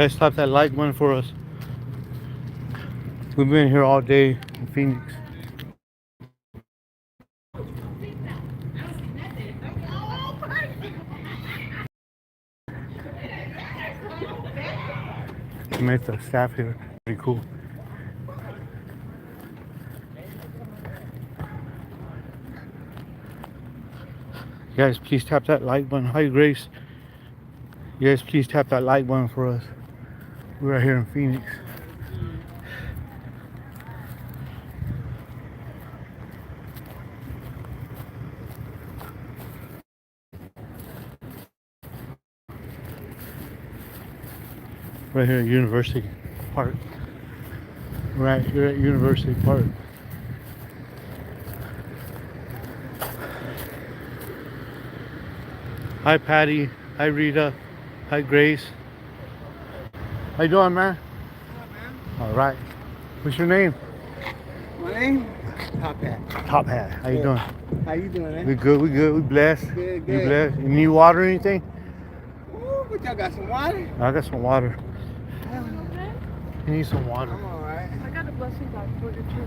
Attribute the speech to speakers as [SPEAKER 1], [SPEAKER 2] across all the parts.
[SPEAKER 1] Guys, tap that like button for us. We've been here all day in Phoenix. We met the staff here. Pretty cool. You guys, please tap that like button. Hi, Grace. You guys, please tap that like button for us. We're right here in Phoenix. Right here at University Park. Right here at University Park. Hi, Patty. Hi, Rita. Hi, Grace. How you doing, man?
[SPEAKER 2] What's up, man?
[SPEAKER 1] All right. What's your name?
[SPEAKER 2] My name? Top Hat.
[SPEAKER 1] Top Hat. How you doing?
[SPEAKER 2] How you doing, man?
[SPEAKER 1] We good. We good. We blessed.
[SPEAKER 2] Good,
[SPEAKER 1] You
[SPEAKER 2] good.
[SPEAKER 1] blessed. You need water or anything?
[SPEAKER 2] Ooh, but y'all got some water?
[SPEAKER 1] I got some water. You need some water.
[SPEAKER 2] I'm alright.
[SPEAKER 3] I got a blessing bag for you too.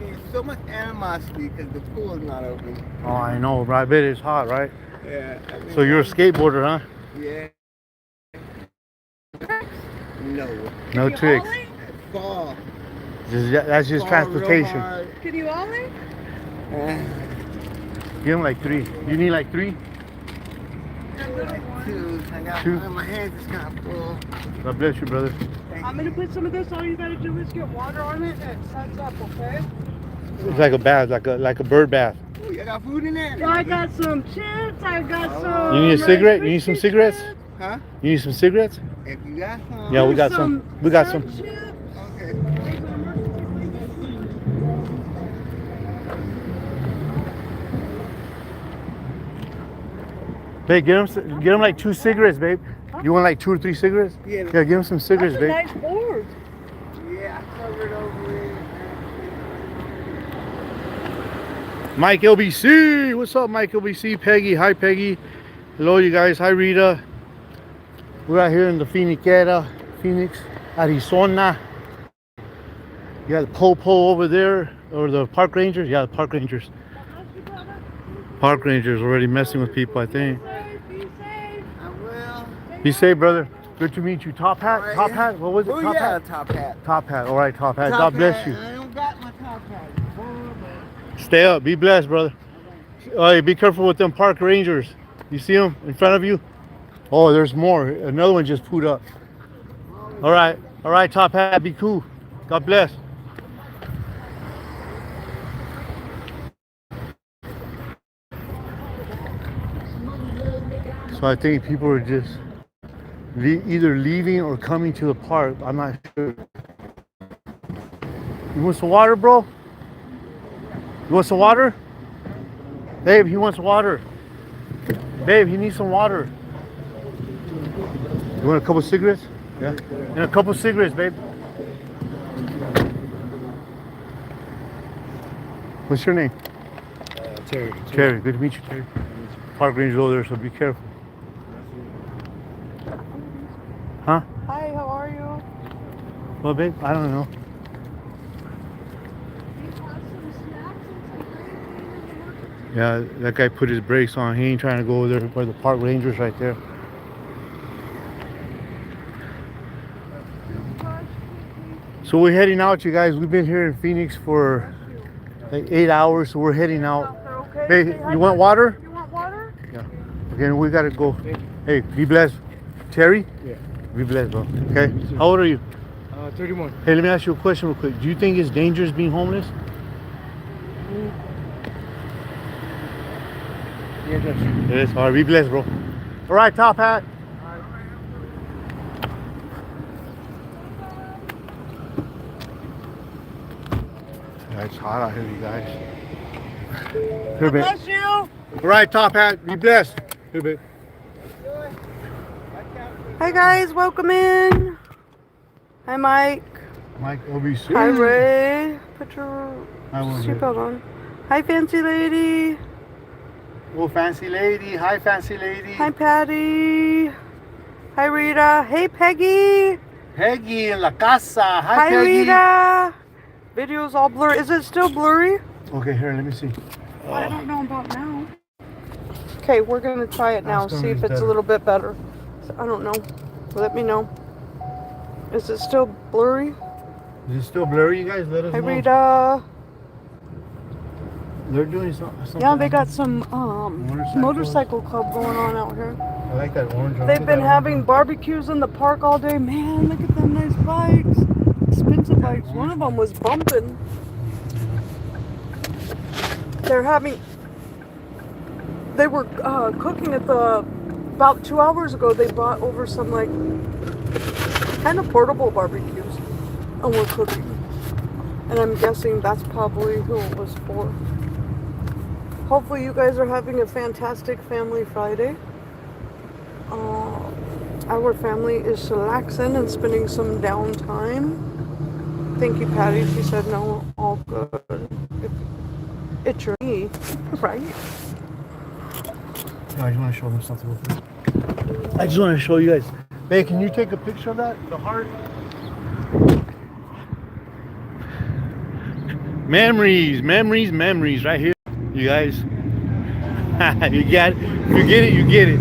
[SPEAKER 2] There's so much animosity because the pool is not open.
[SPEAKER 1] Oh, I know, but I bet it's hot, right?
[SPEAKER 2] Yeah.
[SPEAKER 1] So you're a skateboarder, huh?
[SPEAKER 2] Yeah. No.
[SPEAKER 1] No
[SPEAKER 3] you
[SPEAKER 1] tricks.
[SPEAKER 3] ollie?
[SPEAKER 2] Fall.
[SPEAKER 1] That's just
[SPEAKER 2] Fall
[SPEAKER 1] transportation.
[SPEAKER 2] real hard.
[SPEAKER 3] Can you ollie?
[SPEAKER 1] Give him like 3. You need like 3?
[SPEAKER 2] Two. I got
[SPEAKER 1] Two.
[SPEAKER 2] my hands is kind of full.
[SPEAKER 1] God bless you, brother.
[SPEAKER 3] I'm gonna put some of this. All you gotta do is get water on it and it suds up, okay?
[SPEAKER 1] It's like a bath, like a bird bath.
[SPEAKER 2] Ooh, you got food in there?
[SPEAKER 3] I got some chips. I got some.
[SPEAKER 1] You need a cigarette? You need some cigarettes?
[SPEAKER 2] Huh?
[SPEAKER 1] You need some cigarettes?
[SPEAKER 2] If you got some.
[SPEAKER 1] Yeah, we got some. We got some.
[SPEAKER 3] Chips.
[SPEAKER 2] Okay.
[SPEAKER 1] Babe, get him like 2 cigarettes, babe. You want like 2 or 3 cigarettes?
[SPEAKER 2] Yeah.
[SPEAKER 1] Yeah, give him some cigarettes,
[SPEAKER 3] That's a
[SPEAKER 1] babe.
[SPEAKER 3] nice board.
[SPEAKER 2] Yeah, I covered over it.
[SPEAKER 1] Mike LBC, what's up, Mike LBC? Peggy, hi, Peggy. Hello, you guys. Hi, Rita. We're out here in the Phoenix, Arizona. You got the Popo over there, or the park rangers. Yeah, the park rangers. Park rangers already messing with people, I think.
[SPEAKER 3] Be safe.
[SPEAKER 2] I will.
[SPEAKER 1] Be safe, brother. Good to meet you. Top hat?
[SPEAKER 2] All right.
[SPEAKER 1] Top hat? What was it?
[SPEAKER 2] Oh,
[SPEAKER 1] Top
[SPEAKER 2] yeah,
[SPEAKER 1] hat?
[SPEAKER 2] top hat.
[SPEAKER 1] Top hat. All right, top hat.
[SPEAKER 2] Top
[SPEAKER 1] God bless
[SPEAKER 2] hat.
[SPEAKER 1] you.
[SPEAKER 2] I don't got my top hat.
[SPEAKER 1] Stay up. Be blessed, brother. Oh, be careful with them park rangers. You see them in front of you? Oh, there's more. Another one just pooed up. All right. All right, top hat. Be cool. God bless. So I think people are just either leaving or coming to the park. I'm not sure. You want some water, bro? You want some water? Babe, he wants water. Babe, he needs some water. You want a couple cigarettes? Yeah. And a couple cigarettes, babe. What's your name?
[SPEAKER 2] Terry.
[SPEAKER 1] Terry. Good to meet you, Terry. Park ranger over there, so be careful. Huh?
[SPEAKER 3] Hi, how are you?
[SPEAKER 1] Well, babe, I don't know. Yeah, that guy put his brakes on. He ain't trying to go over there where the park ranger's right there. So we're heading out, you guys. We've been here in Phoenix for like 8 hours, so we're heading out.
[SPEAKER 3] Okay.
[SPEAKER 1] Hey,
[SPEAKER 3] Say hi
[SPEAKER 1] you want
[SPEAKER 3] to-
[SPEAKER 1] water?
[SPEAKER 3] You want water?
[SPEAKER 1] Yeah. Again, we gotta go. Hey, be blessed. Terry?
[SPEAKER 2] Yeah.
[SPEAKER 1] Be blessed, bro. Okay? How old are you?
[SPEAKER 2] 31.
[SPEAKER 1] Hey, let me ask you a question real quick. Do you think it's dangerous being homeless?
[SPEAKER 2] Yeah, that's
[SPEAKER 1] It is. All right, be blessed, bro. All right, top hat. Yeah, it's hot out here, you guys. Here, babe.
[SPEAKER 3] Bless you.
[SPEAKER 1] All right, top hat. Be blessed. Here, babe.
[SPEAKER 3] Hi guys, welcome in. Hi Mike.
[SPEAKER 1] Mike, OBC.
[SPEAKER 3] Hi Ray. Put your
[SPEAKER 1] I will do.
[SPEAKER 3] seatbelt on. Hi fancy lady.
[SPEAKER 1] Oh, fancy lady. Hi, fancy lady.
[SPEAKER 3] Hi Patty. Hi, Rita. Hey, Peggy.
[SPEAKER 1] Peggy in la casa. Hi,
[SPEAKER 3] Hi,
[SPEAKER 1] Peggy.
[SPEAKER 3] Rita. Video's all blurry. Is it still blurry?
[SPEAKER 1] Okay, here, let me see.
[SPEAKER 3] I don't know about now. Okay, we're going to try it now.
[SPEAKER 1] Last one
[SPEAKER 3] See if
[SPEAKER 1] is
[SPEAKER 3] it's a
[SPEAKER 1] better.
[SPEAKER 3] little bit better. I don't know. Let me know. Is it still blurry?
[SPEAKER 1] Is it still blurry, you guys? Let us
[SPEAKER 3] Hi,
[SPEAKER 1] know.
[SPEAKER 3] Rita.
[SPEAKER 1] They're doing something.
[SPEAKER 3] Yeah, they got some
[SPEAKER 1] Motorcycles.
[SPEAKER 3] motorcycle club going on out here.
[SPEAKER 1] I like that orange one.
[SPEAKER 3] They've been having barbecues in the park all day. Man, look at them nice bikes. Expensive bikes. One of them was bumping. They were cooking at about 2 hours ago. They brought over some like kind of portable barbecues and we're cooking. And I'm guessing that's probably who it was for. Hopefully you guys are having a fantastic Family Friday. Our family is chillaxing and spending some downtime. Thank you, Patty. She said no, all good. It's your me, right?
[SPEAKER 1] I just want to show them something real quick. I just want to show you guys. Babe, can you take a picture of that? The heart? Memories, memories, memories right here. You guys. You got it. You get it, you get it.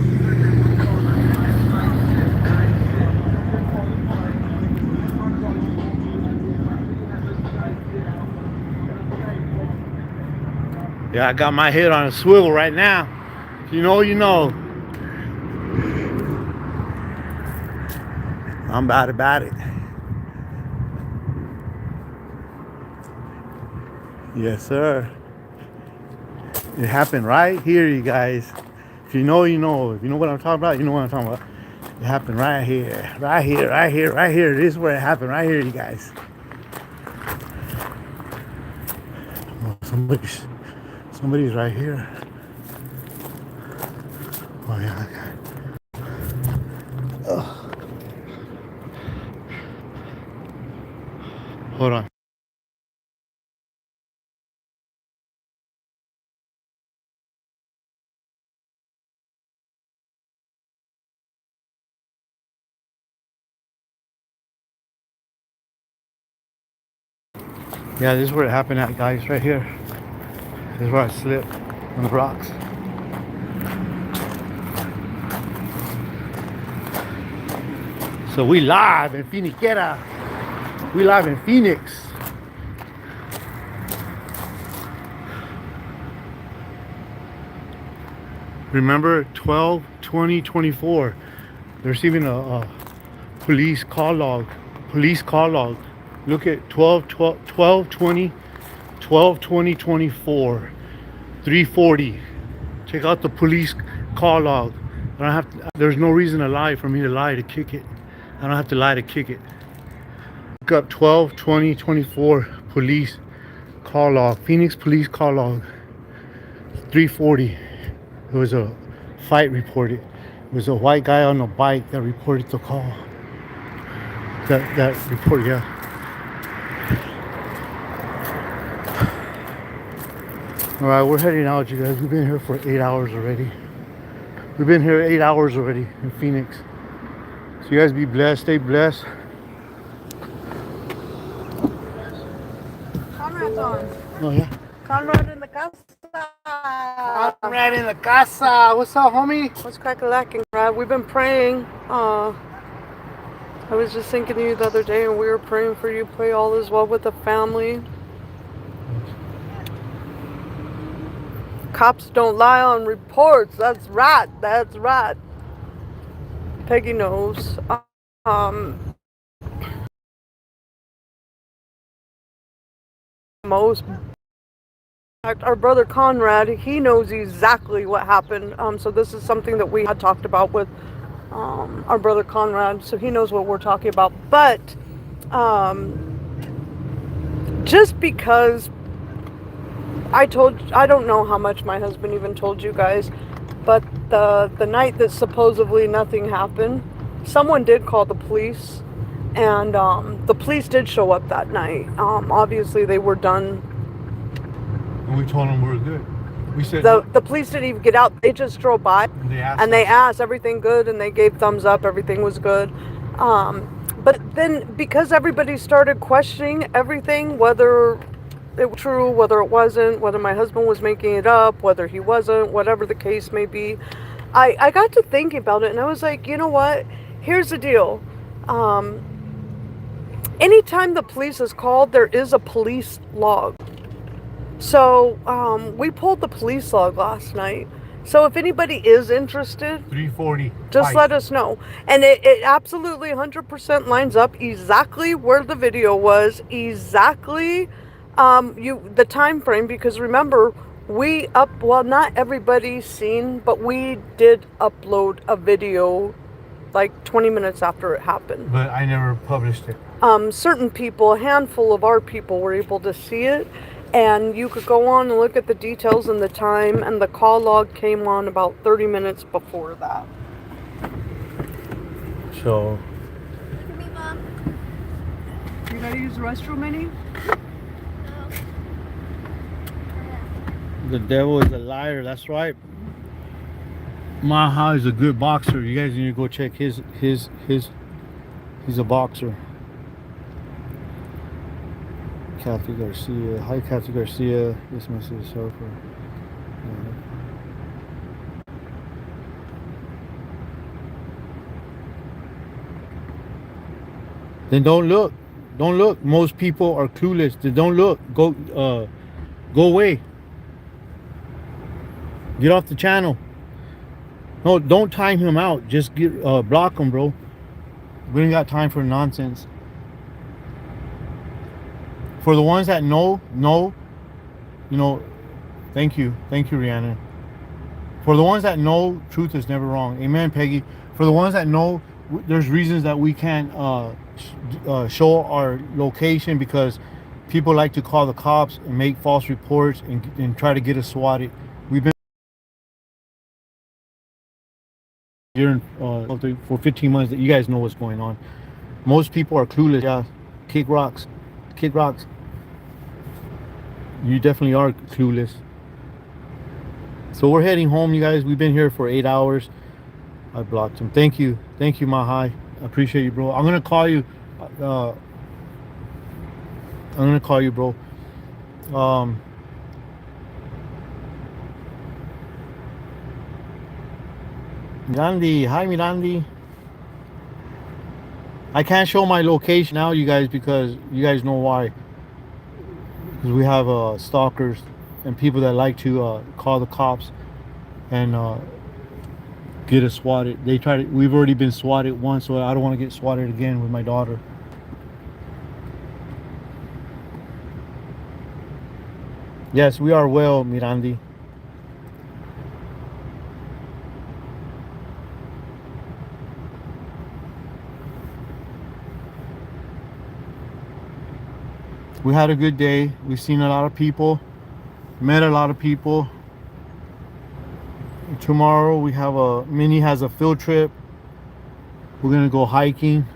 [SPEAKER 1] Yeah, I got my head on a swivel right now. If you know, you know. I'm about it. Yes, sir. It happened right here, you guys. If you know, you know. If you know what I'm talking about, you know what I'm talking about. It happened right here. Right here, right here, right here. This is where it happened, right here, you guys. Oh, somebody's right here. Oh, yeah. Ugh. Hold on. Yeah, this is where it happened at, guys, right here. This is where I slipped on the rocks. So we live in Phoenixera. We live in Phoenix. Remember 12/20/24. There's even a police call log. Police call log. Look at 12/20/24. 3:40. Check out the police call log. I don't have to, there's no reason to lie for me to lie to kick it. I don't have to lie to kick it. Look up 12/20/24 police call log. Phoenix police call log. 3:40. It was a fight reported. It was a white guy on a bike that reported the call. That report, yeah. All right, we're heading out, you guys. We've been here for 8 hours already. We've been here 8 hours already in Phoenix. So you guys be blessed, stay blessed.
[SPEAKER 3] Conrad's on.
[SPEAKER 1] Oh yeah.
[SPEAKER 3] Conrad in the casa.
[SPEAKER 1] Conrad in the casa. What's up, homie?
[SPEAKER 3] What's crack-a-lacking, Conrad? We've been praying. I was just thinking of you the other day, and we were praying for you. Pray all is well with the family. Cops don't lie on reports. That's right. That's right. Peggy knows. Most. Our brother Conrad, he knows exactly what happened. So this is something that we had talked about with our brother Conrad. So he knows what we're talking about. But just because I don't know how much my husband even told you guys, but the night that supposedly nothing happened, someone did call the police, and the police did show up that night. Obviously they were done.
[SPEAKER 1] And we told them we were good. We said
[SPEAKER 3] The police didn't even get out. They just drove by
[SPEAKER 1] they asked
[SPEAKER 3] and they
[SPEAKER 1] us.
[SPEAKER 3] asked everything good, and they gave thumbs up. Everything was good. But then because everybody started questioning everything, whether it was true, whether it wasn't, whether my husband was making it up, whether he wasn't, whatever the case may be, I got to thinking about it, and I was like, you know what? Here's the deal. Anytime the police is called, there is a police log. So we pulled the police log last night. So if anybody is interested,
[SPEAKER 1] 340.
[SPEAKER 3] just let us know. And it absolutely 100% lines up exactly where the video was, exactly the time frame, because remember, well, not everybody's seen, but we did upload a video like 20 minutes after it happened.
[SPEAKER 1] But I never published it.
[SPEAKER 3] Certain people, a handful of our people, were able to see it. And you could go on and look at the details and the time, and the call log came on about 30 minutes before that.
[SPEAKER 1] So.
[SPEAKER 3] You gotta use the restroom, Minnie?
[SPEAKER 1] The devil is a liar. That's right. Maha is a good boxer. You guys need to go check his. He's a boxer. Kathy Garcia. Hi, Kathy Garcia. This message is so for. Then don't look. Don't look. Most people are clueless. Then don't look. Go away. Get off the channel. No, don't time him out. Just block him, bro. We ain't got time for nonsense. For the ones that know, you know, thank you, Rhiannon. For the ones that know, truth is never wrong. Amen, Peggy. For the ones that know, there's reasons that we can't show our location because people like to call the cops and make false reports and try to get us swatted. We've been here for 15 months. That you guys know what's going on. Most people are clueless. Yeah, kick rocks. You definitely are clueless. So we're heading home, you guys. We've been here for 8 hours. I blocked him. Thank you, Mahai. I appreciate you, bro. I'm gonna call you. Bro. Mirandi, hi Mirandi. I can't show my location now, you guys, because you guys know why. Because we have stalkers and people that like to call the cops and get us swatted. We've already been swatted once, so I don't want to get swatted again with my daughter. Yes, we are well, Mirandi. We had a good day. We've seen a lot of people, met a lot of people. Tomorrow we have Minnie has a field trip. We're gonna go hiking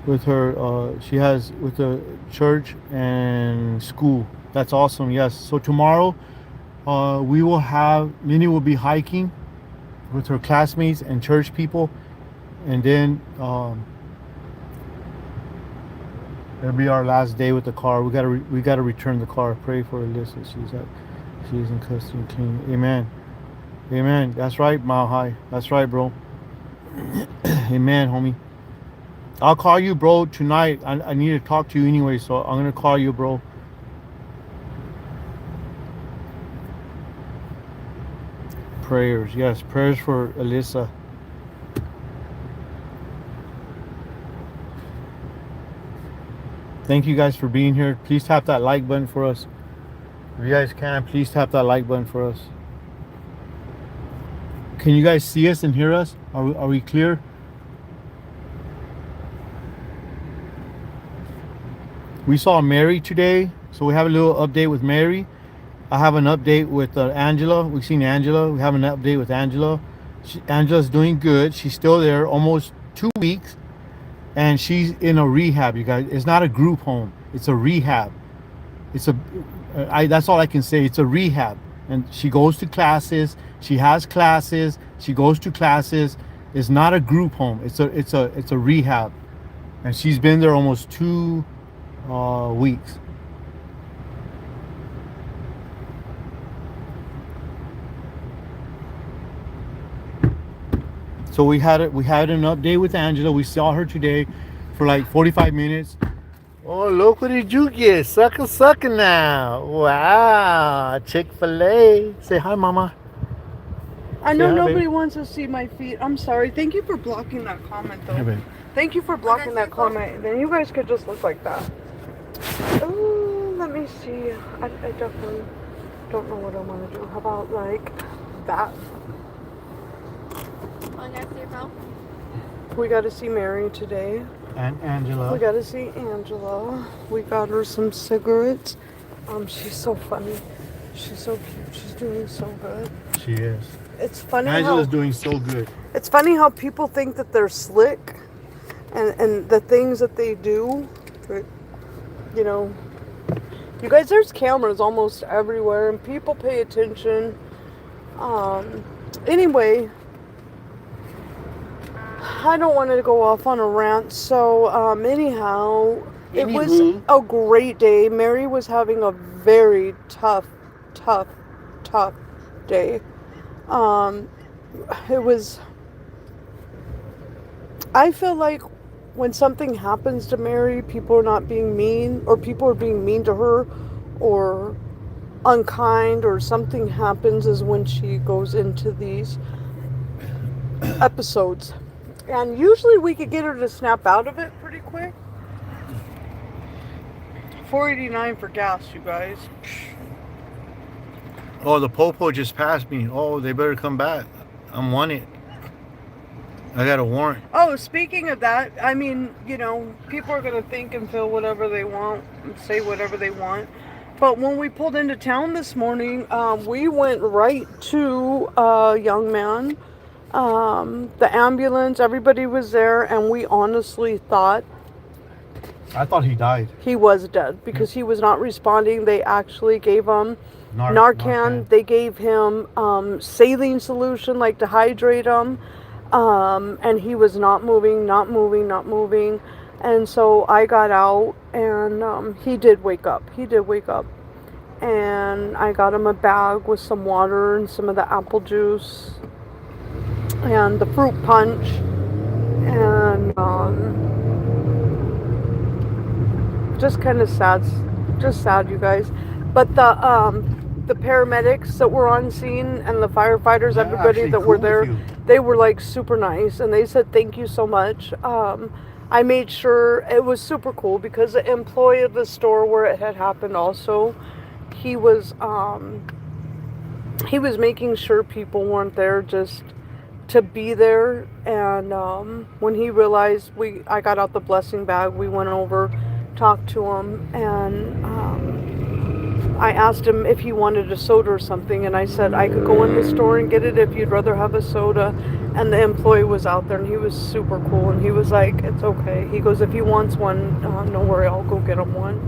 [SPEAKER 1] with her. She has with the church and school. That's awesome. Yes. So tomorrow Minnie will be hiking with her classmates and church people, and then it'll be our last day with the car. We gotta return the car. Pray for Alyssa. She's in custody and clean. Amen. That's right, Mahai. That's right, bro. Amen, homie. I'll call you, bro, tonight. I need to talk to you anyway, so I'm gonna call you, bro. Prayers, yes, prayers for Alyssa. Thank you guys for being here. Please tap that like button for us. If you guys can, please tap that like button for us. Can you guys see us and hear us? Are we clear? We saw Mary today, so we have a little update with Mary. I have an update with Angela. We've seen Angela. We have an update with Angela. Angela's doing good. She's still there, almost 2 weeks. And she's in a rehab, you guys. It's not a group home. It's a rehab. it's a, that's all I can say. It's a rehab, and she goes to classes. She has classes. She goes to classes. It's not a group home. It's a rehab, and she's been there almost 2 weeks. So we had an update with Angela. We saw her today for like 45 minutes. Oh, look, what did you get? Sucking now. Wow. Chick-fil-A. Say hi, Mama.
[SPEAKER 3] I know
[SPEAKER 1] Say hi,
[SPEAKER 3] nobody
[SPEAKER 1] baby.
[SPEAKER 3] wants to see my feet. I'm sorry. Thank you for blocking that comment, though.
[SPEAKER 1] Hey, babe.
[SPEAKER 3] Thank you for blocking that comment. Then you guys could just look like that. Oh, let me see. I definitely don't know what I want to do. How about like that? We got to see Mary today.
[SPEAKER 1] And Angela.
[SPEAKER 3] We got to see Angela. We got her some cigarettes. She's so funny. She's so cute. She's doing so good.
[SPEAKER 1] She is.
[SPEAKER 3] It's funny
[SPEAKER 1] Angela's doing so good.
[SPEAKER 3] It's funny how people think that they're slick and the things that they do. But, you know, you guys, there's cameras almost everywhere and people pay attention. Anyway, I don't want to go off on a rant. So, anyhow, it was a great day. Mary was having a very tough day. It was, I feel like when something happens to Mary, people are not being mean, or people are being mean to her, or unkind, or something happens is when she goes into these episodes. And usually we could get her to snap out of it pretty quick. $4.89 for gas, you guys.
[SPEAKER 1] Oh, the popo just passed me. Oh, they better come back. I'm wanted. I got a warrant.
[SPEAKER 3] Oh, speaking of that, I mean, you know, people are going to think and feel whatever they want and say whatever they want. But when we pulled into town this morning, we went right to a young man. The ambulance, everybody was there, and we honestly thought
[SPEAKER 1] I thought he died.
[SPEAKER 3] he was dead because he was not responding. They actually gave him Narcan. They gave him saline solution, like to hydrate him, and he was not moving. And so I got out, and he did wake up. And I got him a bag with some water and some of the apple juice and the fruit punch, and just kind of sad, you guys. But the paramedics that were on scene and the firefighters, everybody that were there, they were like super nice, and they said thank you so much. I made sure it was super cool because the employee of the store where it had happened also, he was making sure people weren't there just to be there. And when he realized I got out the blessing bag, we went over, talked to him, and I asked him if he wanted a soda or something, and I said I could go in the store and get it if you'd rather have a soda. And the employee was out there, and he was super cool, and he was like, it's okay. He goes, if he wants one, no worry, I'll go get him one.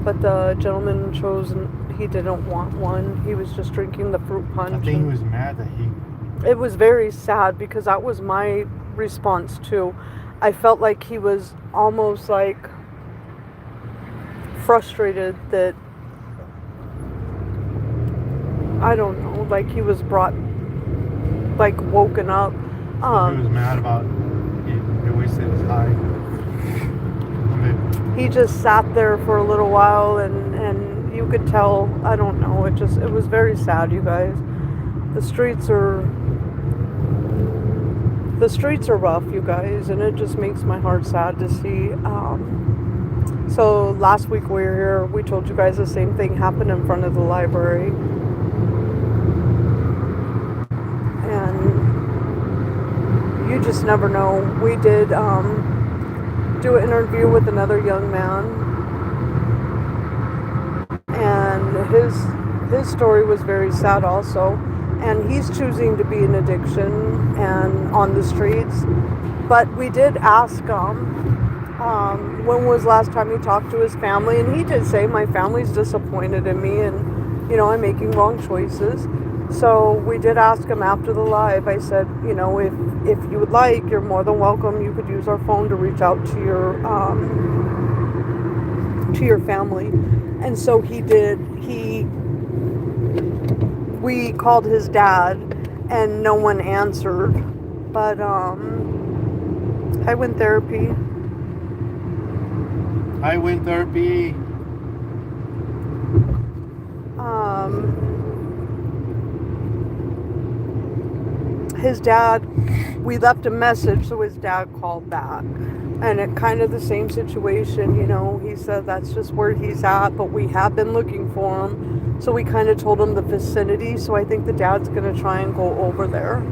[SPEAKER 3] But the gentleman chose, and he didn't want one. He was just drinking the fruit punch.
[SPEAKER 1] I think he was mad that
[SPEAKER 3] It was very sad because that was my response too. I felt like he was almost like frustrated that, I don't know, like he was woken up.
[SPEAKER 1] he was mad about they wasted his time.
[SPEAKER 3] He just sat there for a little while, and you could tell, I don't know, it was very sad, you guys. The streets are rough, you guys, and it just makes my heart sad to see. So last week we were here, we told you guys the same thing happened in front of the library. And you just never know. We did do an interview with another young man, and his story was very sad also. And he's choosing to be in addiction and on the streets. But we did ask him, when was last time he talked to his family, and he did say my family's disappointed in me, and I'm making wrong choices. So we did ask him after the live. I said, if you would like, you're more than welcome. You could use our phone to reach out to your family. And so he did. We called his dad, and no one answered. But I went therapy. His dad, we left a message, so his dad called back. And it kind of the same situation, he said that's just where he's at, but we have been looking for him. So we kind of told him the vicinity, so I think the dad's going to try and go over there.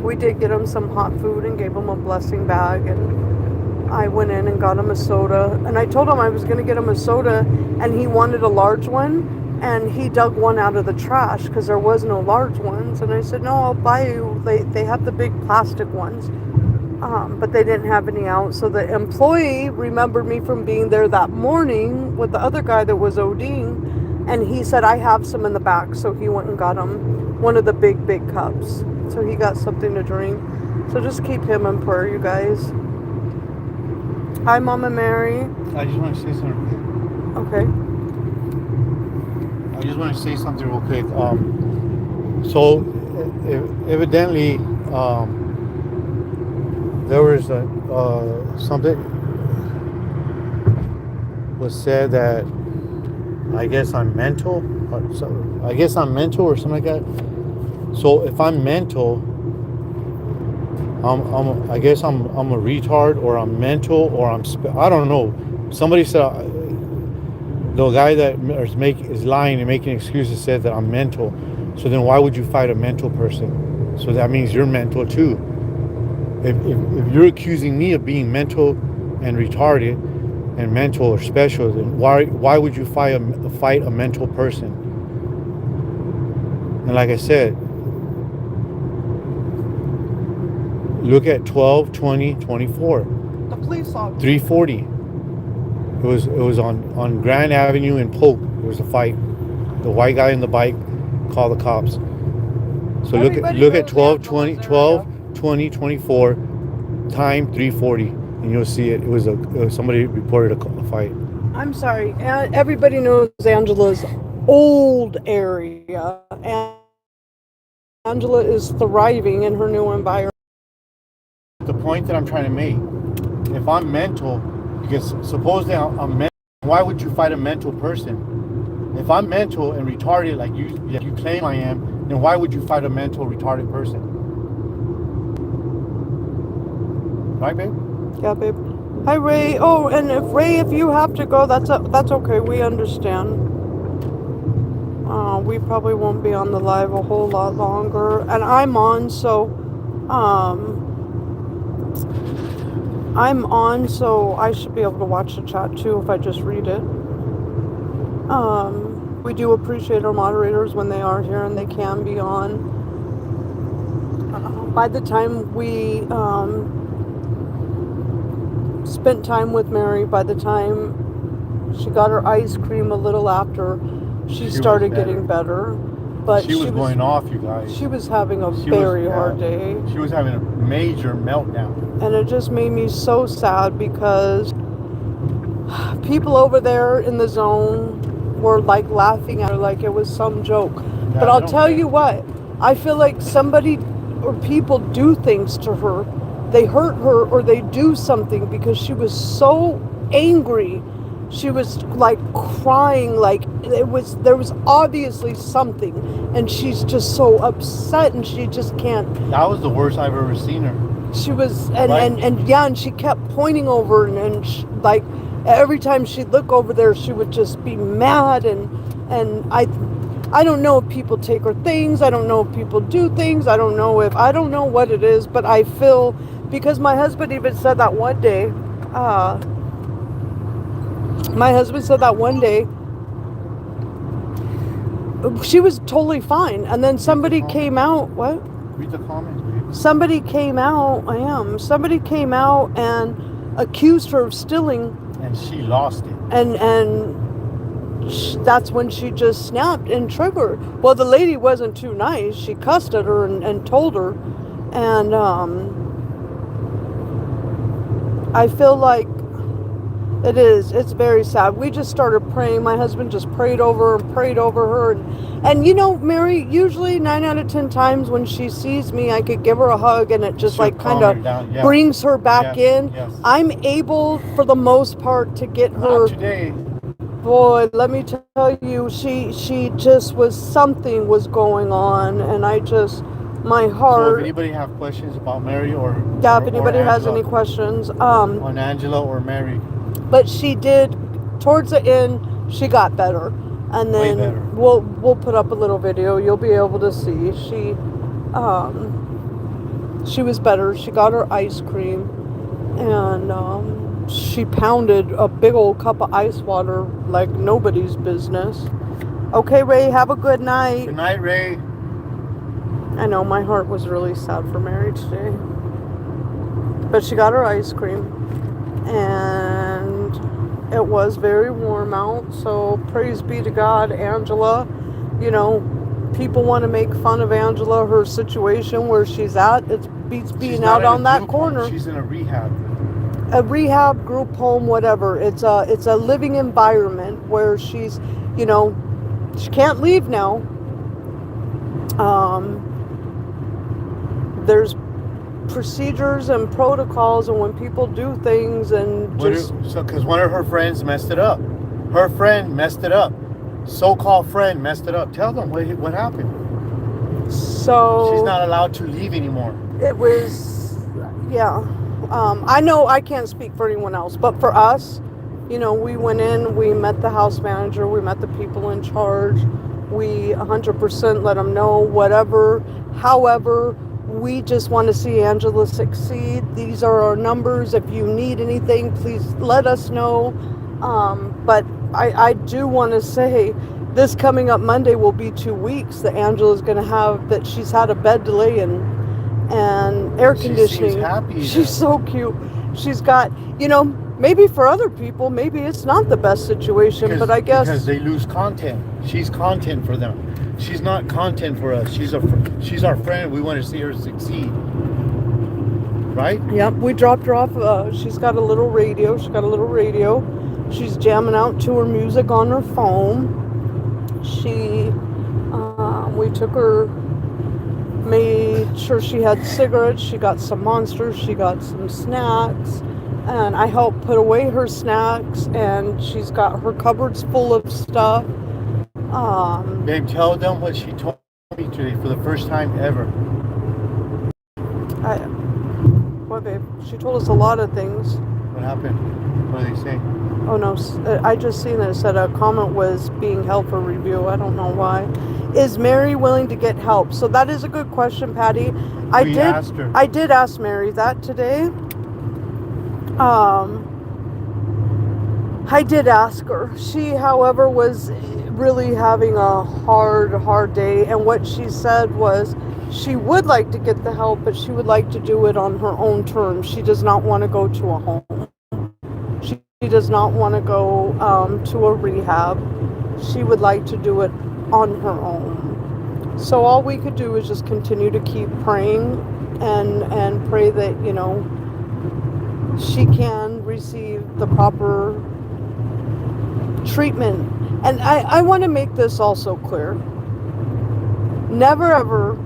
[SPEAKER 3] We did get him some hot food and gave him a blessing bag, and I went in and got him a soda. And I told him I was going to get him a soda, and he wanted a large one. And he dug one out of the trash because there was no large ones. And I said, no, I'll buy you. They have the big plastic ones. But they didn't have any out. So the employee remembered me from being there that morning with the other guy that was ODing. And he said, I have some in the back. So he went and got him one of the big cups. So he got something to drink. So just keep him in prayer, you guys. Hi, Mama Mary.
[SPEAKER 1] I just want to say something.
[SPEAKER 3] Okay.
[SPEAKER 1] I just want to say something real quick. So evidently, there was something was said that I guess I'm mental. I guess I'm mental or something like that. So if I'm mental, I guess I'm a retard, or I'm mental, or I don't know. Somebody said. The guy that is lying and making excuses said that I'm mental. So then why would you fight a mental person? So that means you're mental too. If you're accusing me of being mental and retarded and mental or special, then why would you fight a mental person? And like I said, look at 12, 20, 24.
[SPEAKER 3] The police officer.
[SPEAKER 1] 340. It was on Grand Avenue in Polk. There was a fight. The white guy in the bike called the cops. So look at 12, 20, 24, time 340, and you'll see it. It was somebody reported a fight.
[SPEAKER 3] I'm sorry. Everybody knows Angela's old area. And Angela is thriving in her new environment.
[SPEAKER 1] The point that I'm trying to make, if I'm mental, because supposedly I'm mental, why would you fight a mental person? If I'm mental and retarded like you claim I am, then why would you fight a mental retarded person? Right, babe?
[SPEAKER 3] Yeah, babe. Hi, Ray. Oh, and if you have to go, that's okay. We understand. We probably won't be on the live a whole lot longer, and I'm on, so I should be able to watch the chat too if I just read it. We do appreciate our moderators when they are here and they can be on. By the time we spent time with Mary, by the time she got her ice cream a little after, she started getting better. But
[SPEAKER 1] she was going off, you guys.
[SPEAKER 3] She was having a very hard day.
[SPEAKER 1] She was having a major meltdown.
[SPEAKER 3] And it just made me so sad because people over there in the zone were like laughing at her like it was some joke. Yeah, but I'll tell you what, I feel like somebody or people do things to her. They hurt her or they do something because she was so angry. She was like crying, like there was obviously something, and she's just so upset and she just can't.
[SPEAKER 1] That was the worst I've ever seen her.
[SPEAKER 3] She was, and she kept pointing over, and she, like every time she'd look over there, she would just be mad, and I don't know if people take her things, I don't know if people do things, I don't know what it is, but I feel, because my husband even said that one day, she was totally fine, and then somebody came out, what?
[SPEAKER 1] Read the comments, baby.
[SPEAKER 3] Somebody came out and accused her of stealing,
[SPEAKER 1] And she lost it.
[SPEAKER 3] and that's when she just snapped and triggered. Well, the lady wasn't too nice. She cussed at her and told her, and I feel like it's very sad. We just started praying. My husband just prayed over her, and you know, Mary, usually 9 out of 10 times when she sees me, I could give her a hug, and it just
[SPEAKER 1] She'll
[SPEAKER 3] like
[SPEAKER 1] calm
[SPEAKER 3] kind
[SPEAKER 1] her
[SPEAKER 3] of
[SPEAKER 1] down.
[SPEAKER 3] brings her back in.
[SPEAKER 1] Yes.
[SPEAKER 3] I'm able, for the most part, to get her.
[SPEAKER 1] Not today.
[SPEAKER 3] Boy, let me tell you, she just something was going on, and I just, my
[SPEAKER 1] So
[SPEAKER 3] heart.
[SPEAKER 1] if anybody have questions about Mary or
[SPEAKER 3] Yeah, if anybody has
[SPEAKER 1] Angela,
[SPEAKER 3] any questions,
[SPEAKER 1] on Angela or Mary,
[SPEAKER 3] but she did, towards the end, she got better, and
[SPEAKER 1] way
[SPEAKER 3] then
[SPEAKER 1] better.
[SPEAKER 3] we'll put up a little video. You'll be able to see she was better. She got her ice cream, and she pounded a big old cup of ice water like nobody's business. Okay, Ray, have a good night.
[SPEAKER 1] Good night, Ray.
[SPEAKER 3] I know my heart was really sad for Mary today, but she got her ice cream, and it was very warm out, so praise be to God. Angela, you know, people want to make fun of Angela, her situation where she's at. It beats being out on that corner.
[SPEAKER 1] She's in a rehab
[SPEAKER 3] Group home, whatever. It's a living environment where she's, you know, she can't leave now. There's procedures and protocols, and when people do things and just
[SPEAKER 1] because one of her friends messed it up. Her friend messed it up. So-called friend messed it up. Tell them what happened.
[SPEAKER 3] So
[SPEAKER 1] she's not allowed to leave anymore.
[SPEAKER 3] It was, yeah. I know I can't speak for anyone else, but for us, you know, we went in, we met the house manager, we met the people in charge, we 100% let them know whatever. However, we just want to see Angela succeed. These are our numbers. If you need anything, please let us know. But I do want to say this coming up Monday will be 2 weeks that Angela's going to have, that she's had a bed delay and air conditioning.
[SPEAKER 1] She seems happy.
[SPEAKER 3] She's so cute. She's got, you know, maybe for other people, maybe it's not the best situation, but I guess
[SPEAKER 1] because they lose content. She's content for them. She's not content for us. She's our friend. We want to see her succeed. Right?
[SPEAKER 3] Yep. We dropped her off. She's got a little radio. She's jamming out to her music on her phone. We took her, made sure she had cigarettes. She got some Monsters. She got some snacks. And I helped put away her snacks. And she's got her cupboards full of stuff.
[SPEAKER 1] Babe, tell them what she told me today for the first time ever.
[SPEAKER 3] What, babe? She told us a lot of things.
[SPEAKER 1] What happened? What did they say?
[SPEAKER 3] Oh no, I just seen that it said a comment was being held for review. I don't know why. Is Mary willing to get help? So that is a good question, Patty. I did ask Mary that today. I did ask her. She, however, was really having a hard day, and what she said was she would like to get the help, but she would like to do it on her own terms. She does not want to go to a home. She does not want to go to a rehab. She would like to do it on her own. So all we could do is just continue to keep praying and pray that, you know, she can receive the proper treatment. And I want to make this also clear. Never ever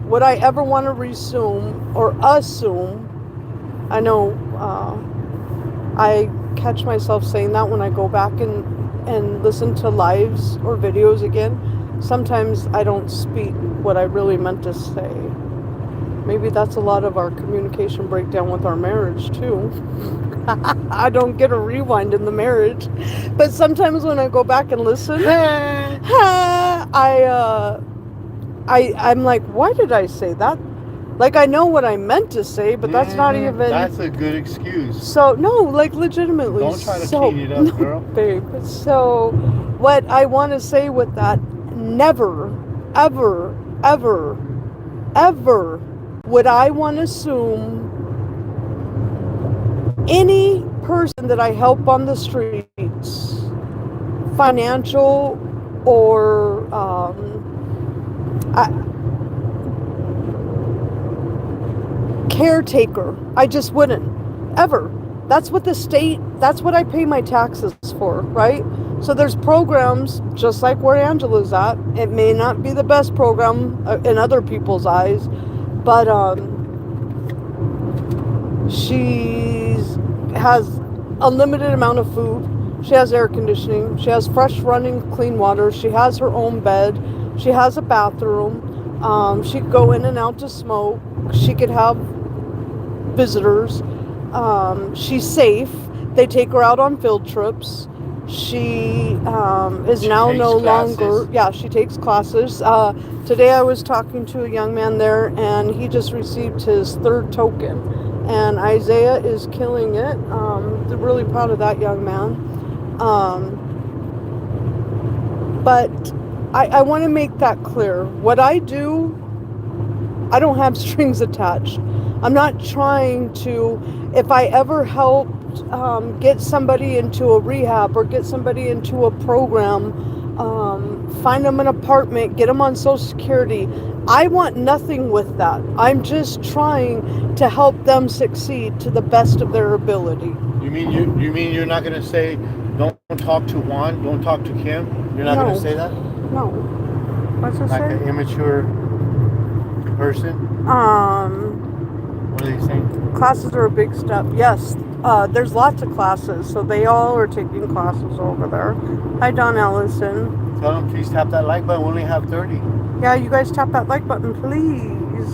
[SPEAKER 3] would I ever want to assume, I know I catch myself saying that when I go back and listen to lives or videos again. Sometimes I don't speak what I really meant to say. Maybe that's a lot of our communication breakdown with our marriage too. I don't get a rewind in the marriage. But sometimes when I go back and listen, I'm like, why did I say that? Like, I know what I meant to say, but that's not even...
[SPEAKER 1] That's a good excuse.
[SPEAKER 3] So, no, like, legitimately.
[SPEAKER 1] Don't try to clean it up, girl.
[SPEAKER 3] Babe. So, what I want to say with that, never, ever, ever, ever would I want to assume Any person that I help on the streets, financial or caretaker, I just wouldn't ever. That's what the state, that's what I pay my taxes for, right? So there's programs just like where Angela's at. It may not be the best program in other people's eyes, but she has a limited amount of food. She has air conditioning. She has fresh running clean water. She has her own bed. She has a bathroom. She could go in and out to smoke. She could have visitors. She's safe. They take her out on field trips. She is now no longer, yeah, she takes classes. Today I was talking to a young man there, and he just received his 3rd token. And Isaiah is killing it. They're really proud of that young man. But I want to make that clear. What I do, I don't have strings attached. I'm not trying to, if I ever helped get somebody into a rehab or get somebody into a program, find them an apartment, get them on Social Security, I want nothing with that. I'm just trying to help them succeed to the best of their ability.
[SPEAKER 1] You mean you're not going to say, don't talk to Juan, don't talk to Kim? You're not going to say that?
[SPEAKER 3] No. What's it say?
[SPEAKER 1] Like an immature person? What are they saying?
[SPEAKER 3] Classes are a big step. Yes. There's lots of classes, so they all are taking classes over there. Hi, Don Ellison.
[SPEAKER 1] Tell them please tap that like button. We only have 30.
[SPEAKER 3] Yeah, you guys tap that like button, please.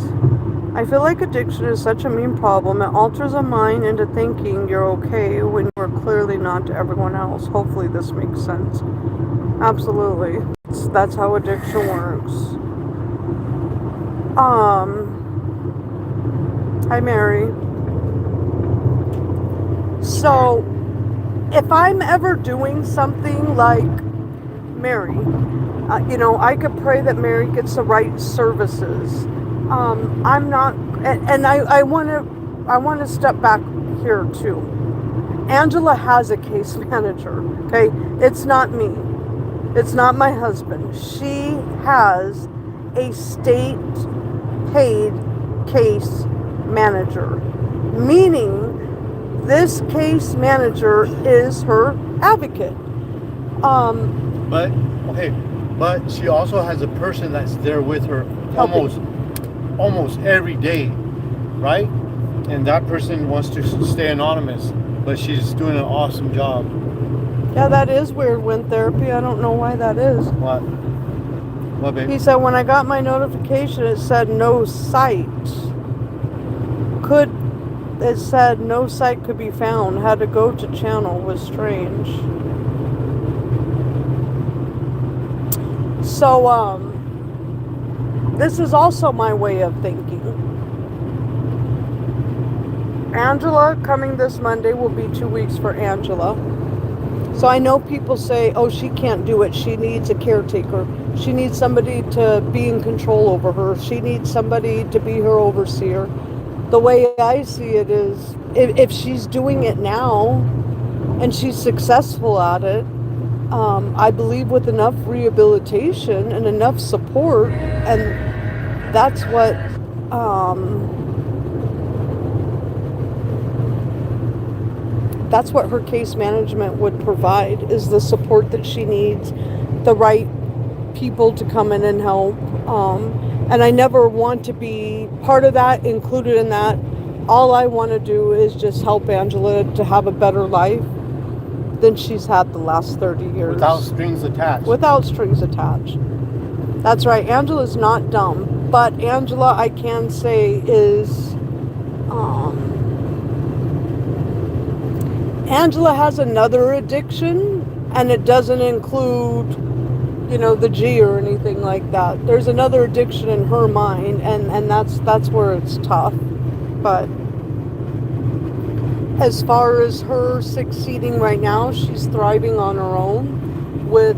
[SPEAKER 3] I feel like addiction is such a mean problem. It alters a mind into thinking you're okay when you're clearly not to everyone else. Hopefully this makes sense. Absolutely. That's how addiction works. Hi, Mary. So, if I'm ever doing something like Mary, I could pray that Mary gets the right services. I'm not, and I want to step back here too. Angela has a case manager. Okay, it's not me. It's not my husband. She has a state-paid case manager, meaning this case manager is her advocate.
[SPEAKER 1] But she also has a person that's there with her almost every day, right? And that person wants to stay anonymous, but she's doing an awesome job.
[SPEAKER 3] Yeah, that is weird, Wind Therapy. I don't know why that is.
[SPEAKER 1] What? What, babe?
[SPEAKER 3] He said when I got my notification, it said no site. It said no site could be found. Had to go to channel. Was strange. So, this is also my way of thinking. Angela, coming this Monday, will be 2 weeks for Angela. So I know people say, oh, she can't do it. She needs a caretaker. She needs somebody to be in control over her. She needs somebody to be her overseer. The way I see it is, if she's doing it now and she's successful at it, I believe with enough rehabilitation and enough support, and that's what her case management would provide, is the support that she needs, the right people to come in and help. And I never want to be part of that, included in that. All I want to do is just help Angela to have a better life than she's had the last 30 years.
[SPEAKER 1] Without strings attached.
[SPEAKER 3] Without strings attached. That's right. Angela's not dumb. But Angela, I can say, is... Angela has another addiction, and it doesn't include, the G or anything like that. There's another addiction in her mind, and that's where it's tough. But as far as her succeeding right now, she's thriving on her own. with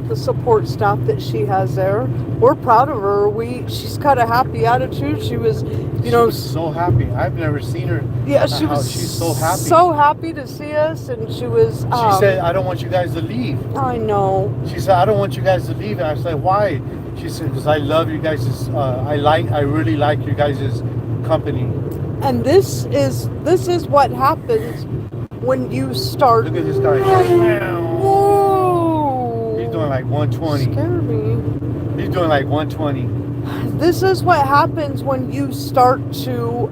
[SPEAKER 3] the support staff that she has there. We're proud of her. She's got a happy attitude. She was,
[SPEAKER 1] She was so happy. I've never seen her.
[SPEAKER 3] Yeah, she was.
[SPEAKER 1] She's so happy.
[SPEAKER 3] So happy to see us, and she was.
[SPEAKER 1] She said, "I don't want you guys to leave."
[SPEAKER 3] I know.
[SPEAKER 1] She said, "I don't want you guys to leave." And I said, "Why?" She said, "Because I love you guys. I really like you guys' company."
[SPEAKER 3] And this is what happens when you start.
[SPEAKER 1] Look at this guy.
[SPEAKER 3] Whoa!
[SPEAKER 1] He's doing like 120.
[SPEAKER 3] Scared me.
[SPEAKER 1] He's doing like 120.
[SPEAKER 3] This is what happens when you start to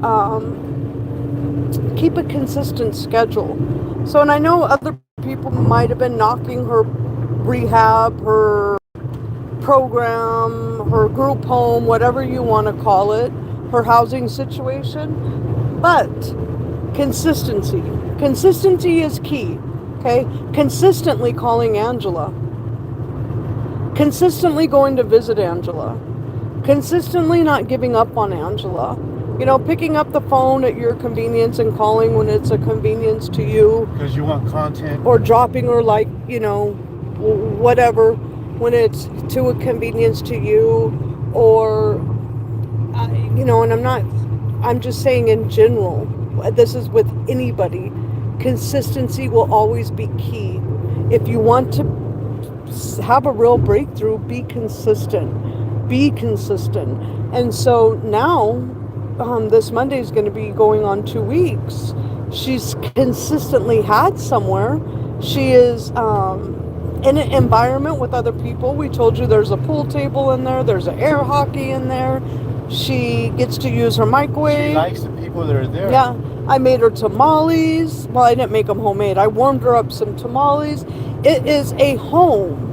[SPEAKER 3] keep a consistent schedule. So, and I know other people might have been knocking her rehab, her program, her group home, whatever you want to call it, her housing situation. But consistency. Consistency is key. Okay? Consistently calling Angela. Consistently going to visit Angela. Consistently not giving up on Angela. You know, picking up the phone at your convenience and calling when it's a convenience to you.
[SPEAKER 1] Because you want content.
[SPEAKER 3] Or dropping her like, you know, whatever, when it's to a convenience to you. Or, you know, and I'm just saying in general, this is with anybody. Consistency will always be key. If you want to have a real breakthrough, be consistent. Be consistent. And so now, this Monday is going to be going on 2 weeks. She's consistently had somewhere. She is in an environment with other people. We told you there's a pool table in there. There's an air hockey in there. She gets to use her microwave.
[SPEAKER 1] She likes the people that are there.
[SPEAKER 3] Yeah. I made her tamales. Well, I didn't make them homemade. I warmed her up some tamales. It is a home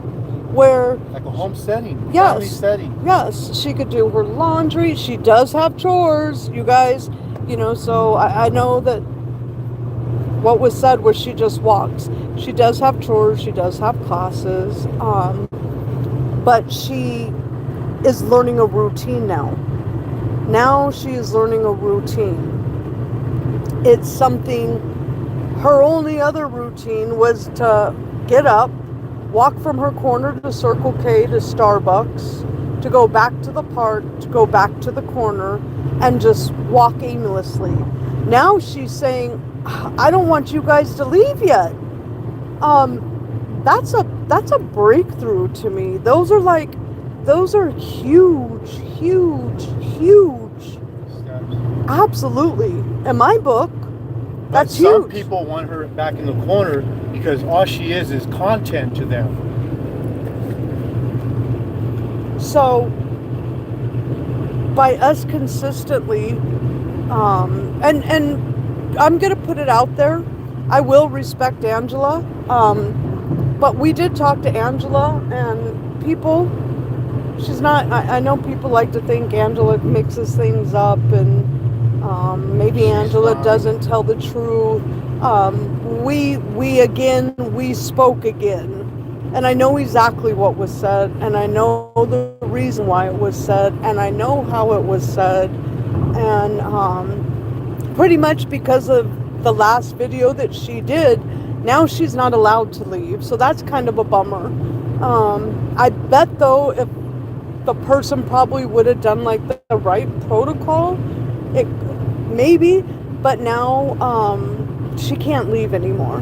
[SPEAKER 3] where,
[SPEAKER 1] like a home setting,
[SPEAKER 3] yes,
[SPEAKER 1] family setting.
[SPEAKER 3] Yes, she could do her laundry. She does have chores, you guys. You know, so I know that what was said was she just walks. She does have chores. She does have classes. But she is learning a routine now. Now she is learning a routine. It's something. Her only other routine was to get up, walk from her corner to Circle K to Starbucks, to go back to the park, to go back to the corner, and just walk aimlessly. Now she's saying, I don't want you guys to leave yet. That's a breakthrough to me. Those are huge, huge, huge.
[SPEAKER 1] Steps.
[SPEAKER 3] Absolutely. In my book, that's huge.
[SPEAKER 1] Some people want her back in the corner because all she is content to them.
[SPEAKER 3] So, by us consistently, and I'm going to put it out there, I will respect Angela, but we did talk to Angela, and people, she's not, I know people like to think Angela mixes things up, and maybe Angela doesn't tell the truth. We spoke again, and I know exactly what was said, and I know the reason why it was said, and I know how it was said, and pretty much because of the last video that she did, now she's not allowed to leave, so that's kind of a bummer. I bet though, if the person probably would have done like the right protocol, it maybe, but now she can't leave anymore.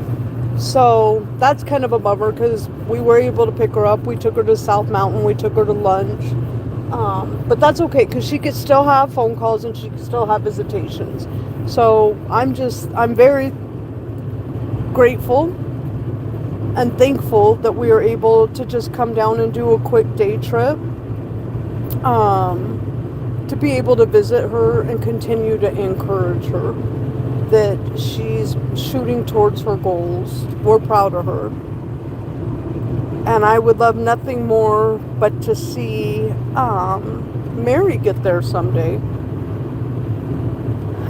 [SPEAKER 3] So that's kind of a bummer because we were able to pick her up. We took her to South Mountain. We took her to lunch. But that's okay because she could still have phone calls and she could still have visitations. So I'm very grateful and thankful that we were able to just come down and do a quick day trip. To be able to visit her and continue to encourage her that she's shooting towards her goals. We're proud of her. And I would love nothing more but to see Mary get there someday.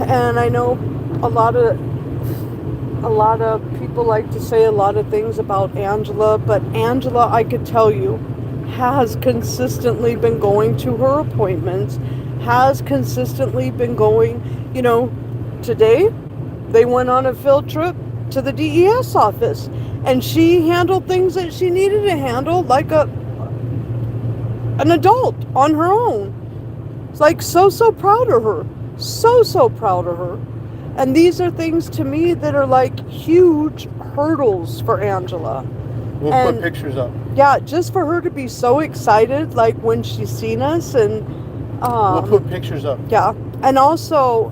[SPEAKER 3] And I know a lot of people like to say a lot of things about Angela, but Angela, I could tell you, has consistently been going to her appointments, has consistently been going, today they went on a field trip to the DES office And she handled things that she needed to handle like an adult on her own. It's like so proud of her. So proud of her. And these are things to me that are like huge hurdles for Angela.
[SPEAKER 1] We'll put pictures up.
[SPEAKER 3] Yeah, just for her to be so excited, like when she's seen us, and
[SPEAKER 1] we'll put pictures up.
[SPEAKER 3] Yeah, and also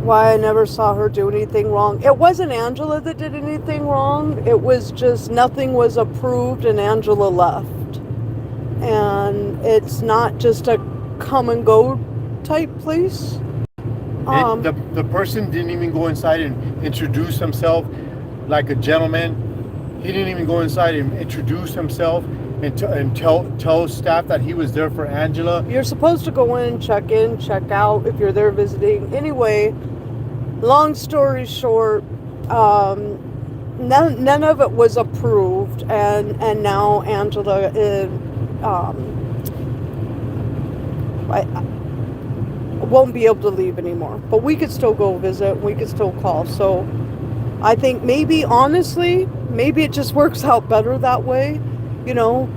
[SPEAKER 3] why I never saw her do anything wrong. It wasn't Angela that did anything wrong. It was just nothing was approved, and Angela left. And it's not just a come and go type place.
[SPEAKER 1] The person didn't even go inside and introduce himself like a gentleman. He didn't even go inside and introduce himself and tell staff that he was there for Angela.
[SPEAKER 3] You're supposed to go in, check out if you're there visiting. Anyway, long story short, none of it was approved, and now Angela is won't be able to leave anymore. But we could still go visit. We could still call. So I think maybe, honestly, maybe it just works out better that way. You know,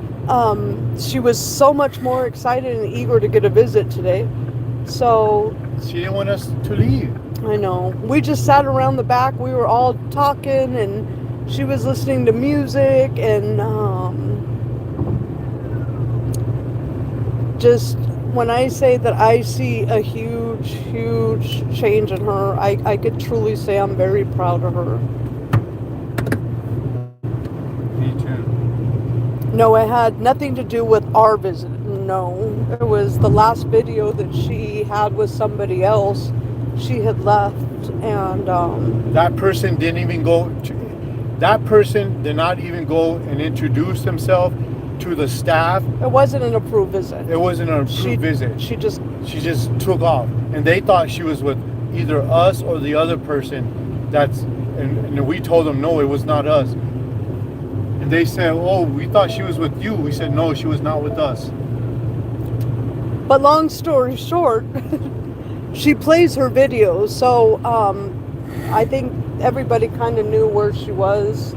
[SPEAKER 3] she was so much more excited and eager to get a visit today. So
[SPEAKER 1] she didn't want us to leave.
[SPEAKER 3] I know. We just sat around the back. We were all talking, and she was listening to music, and just when I say that I see a huge change in her, I could truly say I'm very proud of her.
[SPEAKER 1] Me too.
[SPEAKER 3] No, it had nothing to do with our visit. No, it was the last video that she had with somebody else. She had left, and
[SPEAKER 1] that person didn't even go. That person did not even go and introduce himself to the staff.
[SPEAKER 3] It wasn't an approved visit.
[SPEAKER 1] It wasn't an approved visit.
[SPEAKER 3] She just
[SPEAKER 1] took off, and they thought she was with either us or the other person. And we told them no, it was not us. And they said, "Oh, we thought she was with you." We said, "No, she was not with us."
[SPEAKER 3] But long story short, she plays her videos, so I think everybody kind of knew where she was.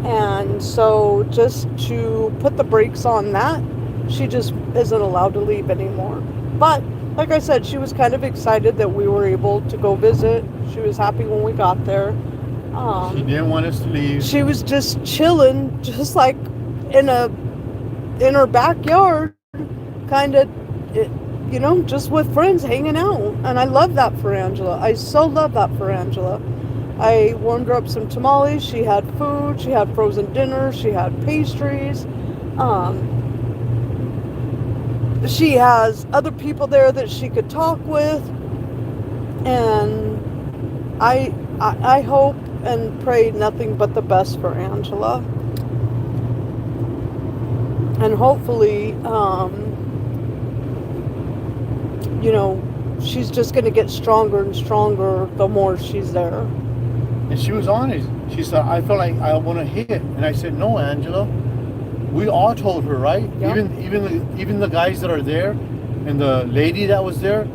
[SPEAKER 3] And so just to put the brakes on that, she just isn't allowed to leave anymore. But like I said, she was kind of excited that we were able to go visit. She was happy when we got there.
[SPEAKER 1] She didn't want us to leave.
[SPEAKER 3] She was just chilling, just like in her backyard, kind of, you know, just with friends hanging out. And I love that for Angela. I so love that for Angela. I warmed her up some tamales. She had food. She had frozen dinner. She had pastries. She has other people there that she could talk with. And I hope and pray nothing but the best for Angela. And hopefully, you know, she's just going to get stronger and stronger the more she's there.
[SPEAKER 1] And she was honest. She said, "I feel like I want to hit." And I said, "No, Angela. We all told her, right?
[SPEAKER 3] Yeah.
[SPEAKER 1] Even the guys that are there, and the lady that was there,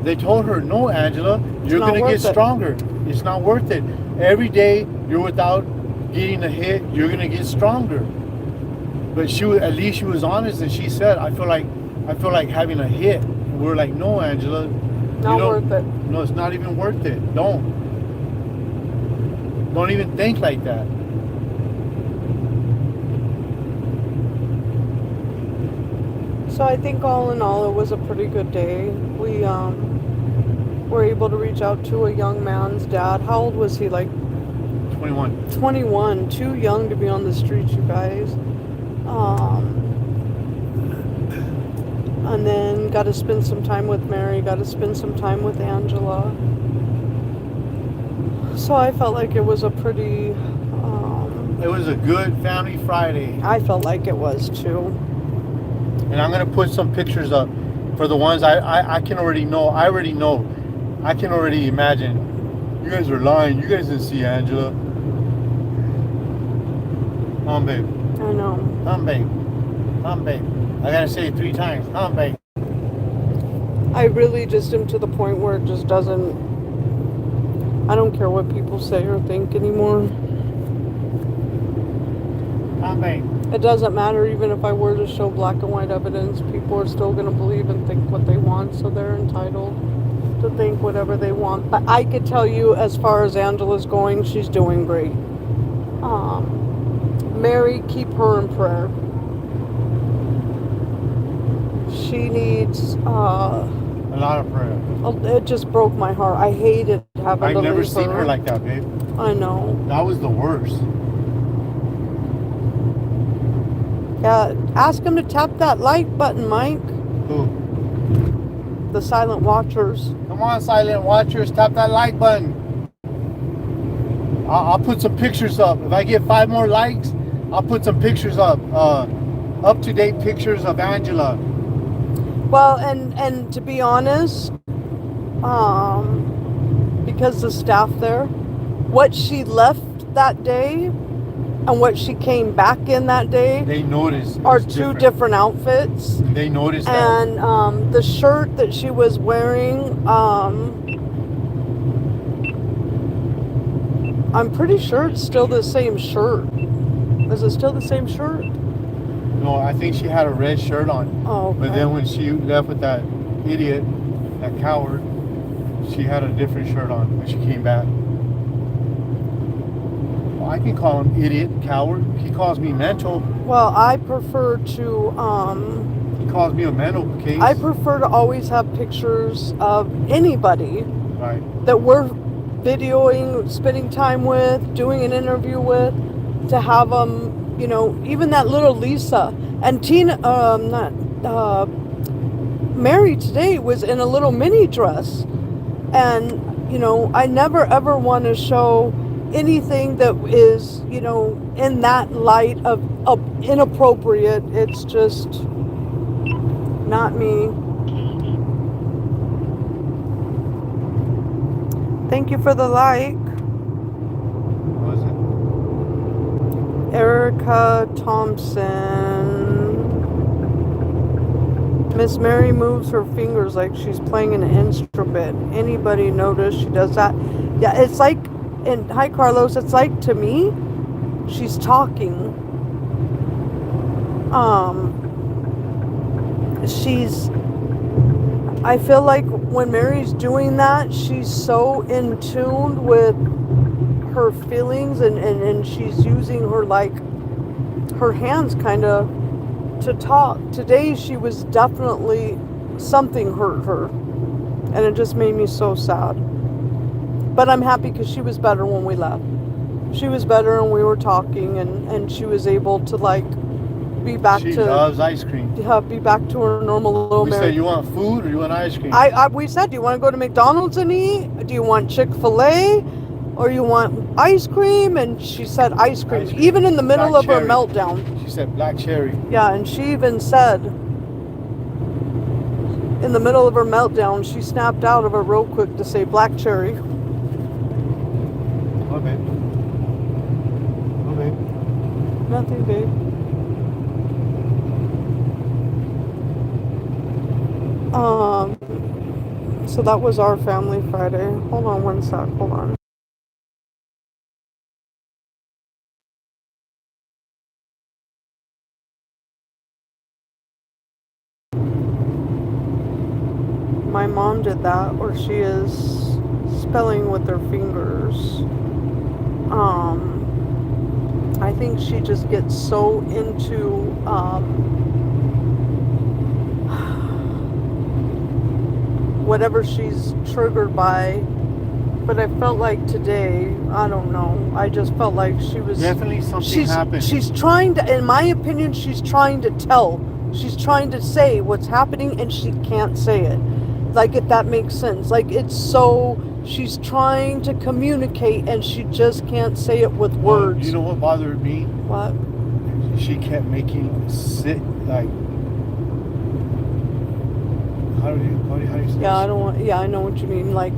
[SPEAKER 1] they told her, "No, Angela, you're gonna get stronger. It's not worth it. Every day you're without getting a hit, you're gonna get stronger." But at least she was honest, and she said, "I feel like having a hit." And we're like, "No, Angela,
[SPEAKER 3] not worth it.
[SPEAKER 1] No, it's not even worth it. Don't even think like that."
[SPEAKER 3] So I think all in all, it was a pretty good day. We were able to reach out to a young man's dad. How old was he? Like
[SPEAKER 1] 21.
[SPEAKER 3] 21. Too young to be on the streets, you guys. And then got to spend some time with Mary. Got to spend some time with Angela. So I felt like it was a pretty...
[SPEAKER 1] it was a good family Friday.
[SPEAKER 3] I felt like it was too.
[SPEAKER 1] And I'm going to put some pictures up for the ones I can already know. I already know. I can already imagine. You guys are lying. You guys didn't see Angela. Come on, babe.
[SPEAKER 3] I know.
[SPEAKER 1] Come on, babe. Come on, babe. I got to say it 3 times. Come on, babe.
[SPEAKER 3] I really just am to the point where it just doesn't I don't care what people say or think anymore. It doesn't matter even if I were to show black and white evidence. People are still going to believe and think what they want, so they're entitled to think whatever they want. But I could tell you, as far as Angela's going, she's doing great. Mary, keep her in prayer. She needs
[SPEAKER 1] a lot of prayer.
[SPEAKER 3] It just broke my heart. I hated having to
[SPEAKER 1] I've never
[SPEAKER 3] leave
[SPEAKER 1] seen her like that, babe.
[SPEAKER 3] I know.
[SPEAKER 1] That was the worst.
[SPEAKER 3] Yeah, ask him to tap that like button, Mike.
[SPEAKER 1] Who?
[SPEAKER 3] The silent watchers.
[SPEAKER 1] Come on, silent watchers, tap that like button. I'll put some pictures up. If I get 5 more likes, I'll put some pictures up. Up-to-date pictures of Angela.
[SPEAKER 3] Well, and to be honest, because the staff there, what she left that day and what she came back in that day,
[SPEAKER 1] they noticed
[SPEAKER 3] are two different outfits.
[SPEAKER 1] They noticed that.
[SPEAKER 3] And the shirt that she was wearing, I'm pretty sure it's still the same shirt. Is it still the same shirt?
[SPEAKER 1] No, I think she had a red shirt on.
[SPEAKER 3] Oh, okay.
[SPEAKER 1] But then when she left with that idiot, that coward, she had a different shirt on when she came back. Well, I can call him idiot, coward. He calls me mental.
[SPEAKER 3] Well, I prefer to,
[SPEAKER 1] he calls me a mental case.
[SPEAKER 3] I prefer to always have pictures of anybody
[SPEAKER 1] right.
[SPEAKER 3] that we're videoing, spending time with, doing an interview with, to have them, you know, even that little Lisa and Tina, Mary today was in a little mini dress. And, you know, I never ever want to show anything that is, you know, in that light of inappropriate. It's just not me. Thank you for the like.
[SPEAKER 1] Was it?
[SPEAKER 3] Erica Thompson. Miss Mary moves her fingers like she's playing an instrument. Anybody notice she does that? Yeah, it's like, and hi Carlos, it's like to me, she's talking. I feel like when Mary's doing that, she's so in tune with her feelings and she's using her, like, her hands kind of to talk. Today she was definitely, something hurt her, and it just made me so sad. But I'm happy because she was better when we left. She was better and we were talking, and she was able to, like, be back
[SPEAKER 1] she
[SPEAKER 3] to...
[SPEAKER 1] She loves ice cream.
[SPEAKER 3] Yeah, be back to her normal little
[SPEAKER 1] We
[SPEAKER 3] Mary.
[SPEAKER 1] said, you want food or you want ice cream?
[SPEAKER 3] We said, do you want to go to McDonald's and eat? Do you want Chick-fil-A? Or you want ice cream? And she said ice cream. Even in the middle
[SPEAKER 1] black
[SPEAKER 3] of her
[SPEAKER 1] cherry.
[SPEAKER 3] meltdown.
[SPEAKER 1] She said black cherry.
[SPEAKER 3] Yeah, and she even said, in the middle of her meltdown, she snapped out of it real quick to say black cherry.
[SPEAKER 1] What, babe? What, babe?
[SPEAKER 3] Nothing, babe. So that was our family Friday. Hold on one sec, hold on. My mom did that, or she is spelling with her fingers. I think she just gets so into whatever she's triggered by. But I felt like today, I don't know, I just felt like she was...
[SPEAKER 1] Definitely something happened.
[SPEAKER 3] She's trying to, in my opinion, she's trying to tell. She's trying to say what's happening and she can't say it. Like, if that makes sense. Like, it's so... She's trying to communicate and she just can't say it with words.
[SPEAKER 1] You know what bothered me?
[SPEAKER 3] What?
[SPEAKER 1] She kept making sit, like... How do you say
[SPEAKER 3] Yeah, I know what you mean. Like,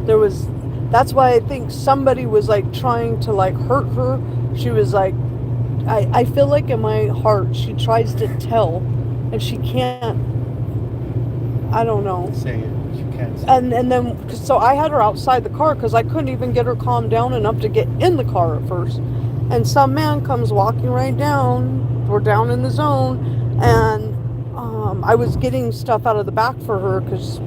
[SPEAKER 3] there was... That's why I think somebody was, like, trying to, like, hurt her. She was, like... I feel like in my heart, she tries to tell, and she can't... I don't know.
[SPEAKER 1] Say it. She can't see.
[SPEAKER 3] And then, so I had her outside the car because I couldn't even get her calmed down enough to get in the car at first. And some man comes walking right down. We're down in the zone, and I was getting stuff out of the back for her because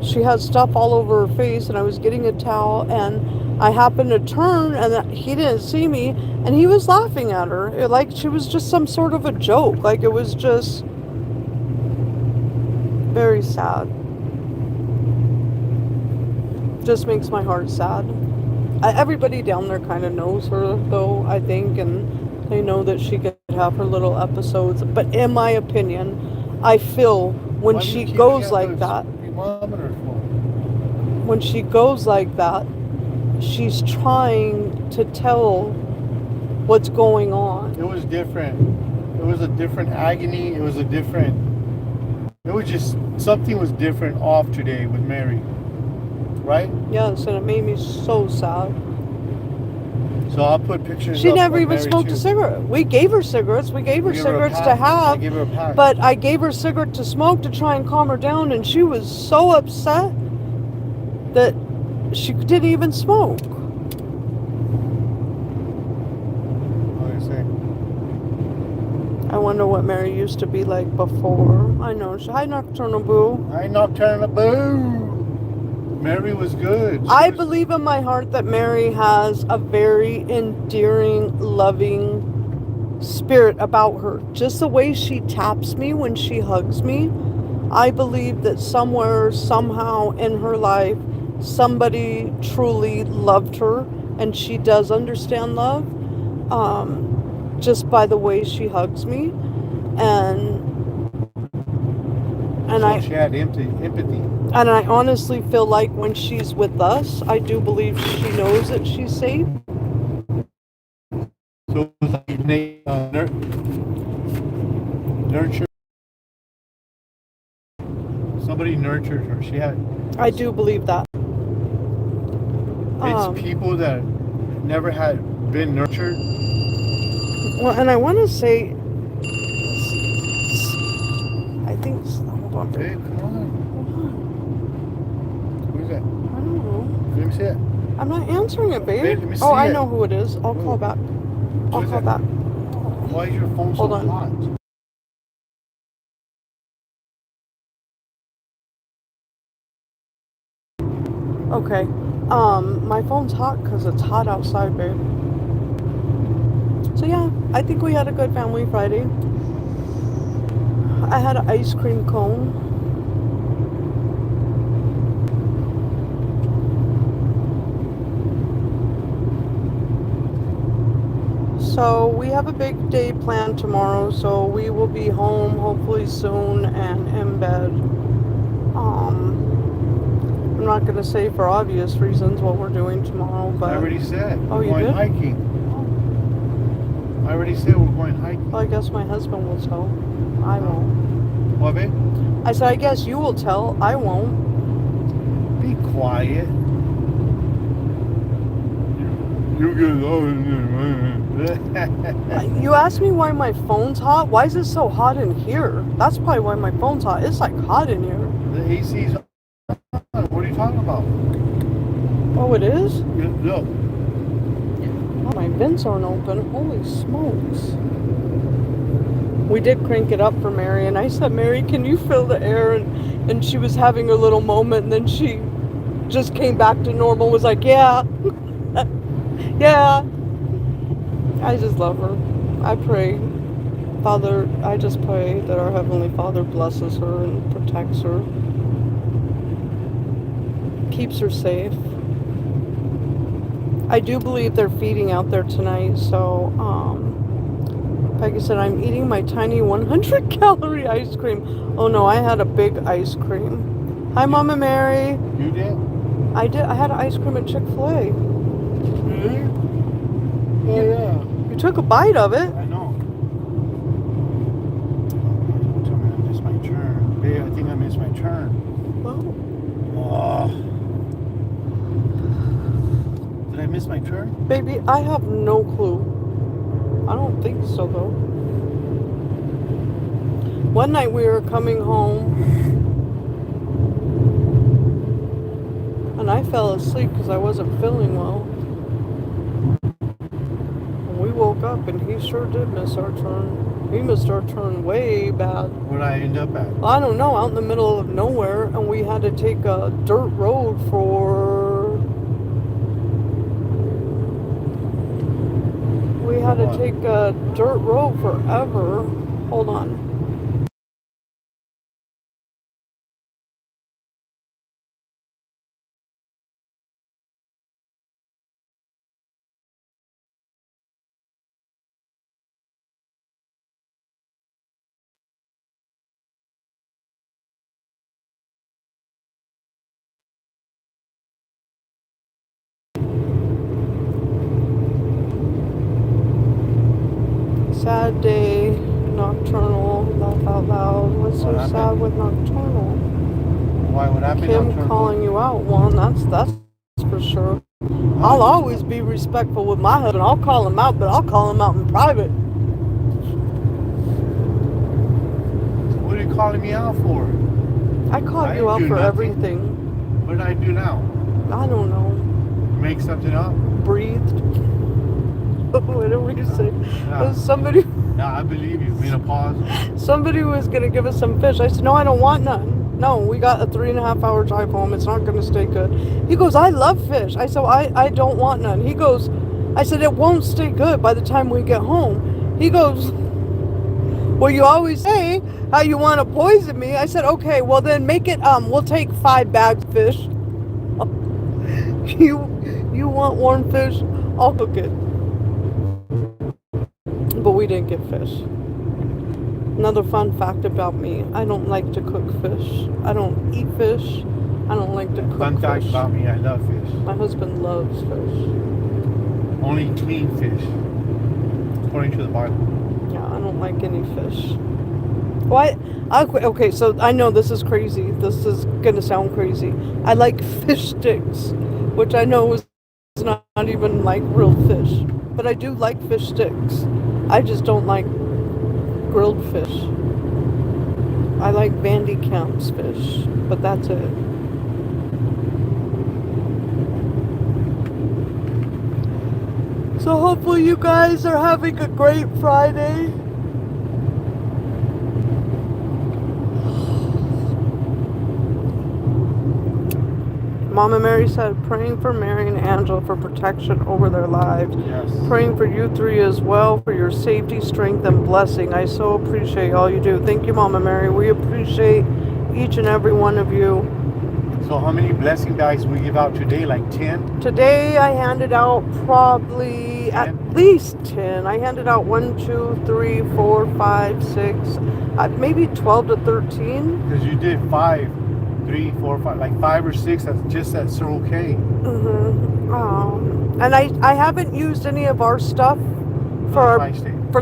[SPEAKER 3] she had stuff all over her face, and I was getting a towel, and I happened to turn, and he didn't see me, and he was laughing at her like she was just some sort of a joke. Like, it was just very sad. Just makes my heart sad. Everybody down there kind of knows her, though, I think, and they know that she could have her little episodes. But in my opinion, I feel when she goes like that, when she goes like that, she's trying to tell what's going on.
[SPEAKER 1] It was different. It was a different agony. It was just, something was different off today with Mary. Right?
[SPEAKER 3] Yes, and it made me so sad.
[SPEAKER 1] So I'll put pictures.
[SPEAKER 3] She never even smoked a cigarette. We gave her cigarettes. We gave her cigarettes to have.
[SPEAKER 1] I gave her a pack.
[SPEAKER 3] But I gave her a cigarette to smoke to try and calm her down, and she was so upset that she didn't even smoke.
[SPEAKER 1] What do you say?
[SPEAKER 3] I wonder what Mary used to be like before. I know. Hi, Nocturnal Boo.
[SPEAKER 1] Hi, Nocturnal Boo. Mary was good.
[SPEAKER 3] I believe in my heart that Mary has a very endearing, loving spirit about her. Just the way she taps me when she hugs me, I believe that somewhere, somehow in her life, somebody truly loved her, and she does understand love, just by the way she hugs me.
[SPEAKER 1] So she had empathy.
[SPEAKER 3] And I honestly feel like when she's with us, I do believe she knows that she's safe.
[SPEAKER 1] So it was like nurture. Somebody nurtured her. She had.
[SPEAKER 3] I do believe that.
[SPEAKER 1] It's people that never had been nurtured.
[SPEAKER 3] Well, and I want to say, I think. Hold on.
[SPEAKER 1] Hey, come on. Who's that?
[SPEAKER 3] I don't know.
[SPEAKER 1] Let me see it.
[SPEAKER 3] I'm not answering it, babe.
[SPEAKER 1] Babe, let me see
[SPEAKER 3] I
[SPEAKER 1] it.
[SPEAKER 3] know who it is. I'll call back. I'll call back.
[SPEAKER 1] Why is your phone so hot?
[SPEAKER 3] Okay. My phone's hot because it's hot outside, babe. So yeah, I think we had a good family Friday. I had an ice cream cone. So we have a big day planned tomorrow, so we will be home hopefully soon and in bed. I'm not going to say for obvious reasons what we're doing tomorrow, but...
[SPEAKER 1] I already said.
[SPEAKER 3] Oh,
[SPEAKER 1] we're going hiking. I already said we're going hiking.
[SPEAKER 3] Well, I guess my husband will tell. I won't.
[SPEAKER 1] What, babe?
[SPEAKER 3] I said, I guess you will tell. I won't.
[SPEAKER 1] Be quiet. You get
[SPEAKER 3] You asked me why my phone's hot. Why is it so hot in here? That's probably why my phone's hot. It's like hot in here.
[SPEAKER 1] The AC's on. What are you talking about?
[SPEAKER 3] Oh, it is?
[SPEAKER 1] Look.
[SPEAKER 3] Oh, my vents aren't open. Holy smokes. We did crank it up for Mary, and I said, Mary, can you fill the air? And she was having a little moment, and then she just came back to normal, was like, yeah. Yeah. I just love her. I pray. Father, I just pray that our Heavenly Father blesses her and protects her. Keeps her safe. I do believe they're feeding out there tonight, so, like I said, I'm eating my tiny 100-calorie ice cream. Oh no, I had a big ice cream. Hi, Mama Mary.
[SPEAKER 1] You did?
[SPEAKER 3] I did. I had ice cream at Chick-fil-A.
[SPEAKER 1] Really? Oh, yeah.
[SPEAKER 3] You took a bite of it.
[SPEAKER 1] I know. Tell me I missed my turn. Babe, I think I missed my turn.
[SPEAKER 3] Well,
[SPEAKER 1] Oh. Did I miss my turn?
[SPEAKER 3] baby, I have no clue. I don't think so, though. One night we were coming home And I fell asleep because I wasn't feeling well. And we woke up and he sure did miss our turn. He missed our turn way bad.
[SPEAKER 1] Where'd I end up at?
[SPEAKER 3] I don't know, out in the middle of nowhere, and we had to take a dirt road for... We had to take a dirt road forever. Hold on. Sad day, nocturnal, laugh out loud. What's so sad with nocturnal?
[SPEAKER 1] Why? What happened?
[SPEAKER 3] Kim calling you out, one, that's for sure. I'll always be respectful with my husband. I'll call him out, but I'll call him out in private.
[SPEAKER 1] What are you calling me out for?
[SPEAKER 3] I call you out for everything.
[SPEAKER 1] What did I do now?
[SPEAKER 3] I don't know.
[SPEAKER 1] Make something up?
[SPEAKER 3] Breathed. Whatever you say.
[SPEAKER 1] Yeah.
[SPEAKER 3] Somebody.
[SPEAKER 1] Yeah, I believe you. Menopause.
[SPEAKER 3] Somebody was gonna give us some fish. I said, no, I don't want none. No, we got a 3.5 hour drive home. It's not gonna stay good. He goes, I love fish. I said, I don't want none. He goes, I said, it won't stay good by the time we get home. He goes, well, you always say how you want to poison me. I said, okay, well then make it, we'll take 5 bags of fish. You want warm fish? I'll cook it. But we didn't get fish. Another fun fact about me, I don't like to cook fish. I don't eat fish. I don't like to cook
[SPEAKER 1] Fun fact
[SPEAKER 3] fish.
[SPEAKER 1] about me, I love fish.
[SPEAKER 3] My husband loves fish.
[SPEAKER 1] Only clean fish, according to the Bible.
[SPEAKER 3] Yeah, I don't like any fish. What? Okay, so I know this is crazy. This is gonna sound crazy. I like fish sticks, which I know is not even like real fish. But I do like fish sticks. I just don't like grilled fish. I like Vandy Camp's fish, but that's it. So hopefully you guys are having a great Friday. Mama Mary said, praying for Mary and Angela for protection over their lives.
[SPEAKER 1] Yes.
[SPEAKER 3] Praying for you three as well for your safety, strength, and blessing. I so appreciate all you do. Thank you, Mama Mary. We appreciate each and every one of you.
[SPEAKER 1] So how many blessing bags we give out today? Like 10?
[SPEAKER 3] Today I handed out probably
[SPEAKER 1] 10?
[SPEAKER 3] at least 10. I handed out 1, 2, 3, 4, 5, 6, maybe 12 to 13.
[SPEAKER 1] Because you did 5, 3, 4, 5, like 5 or 6. That's just at Circle K.
[SPEAKER 3] And I haven't used any of our stuff for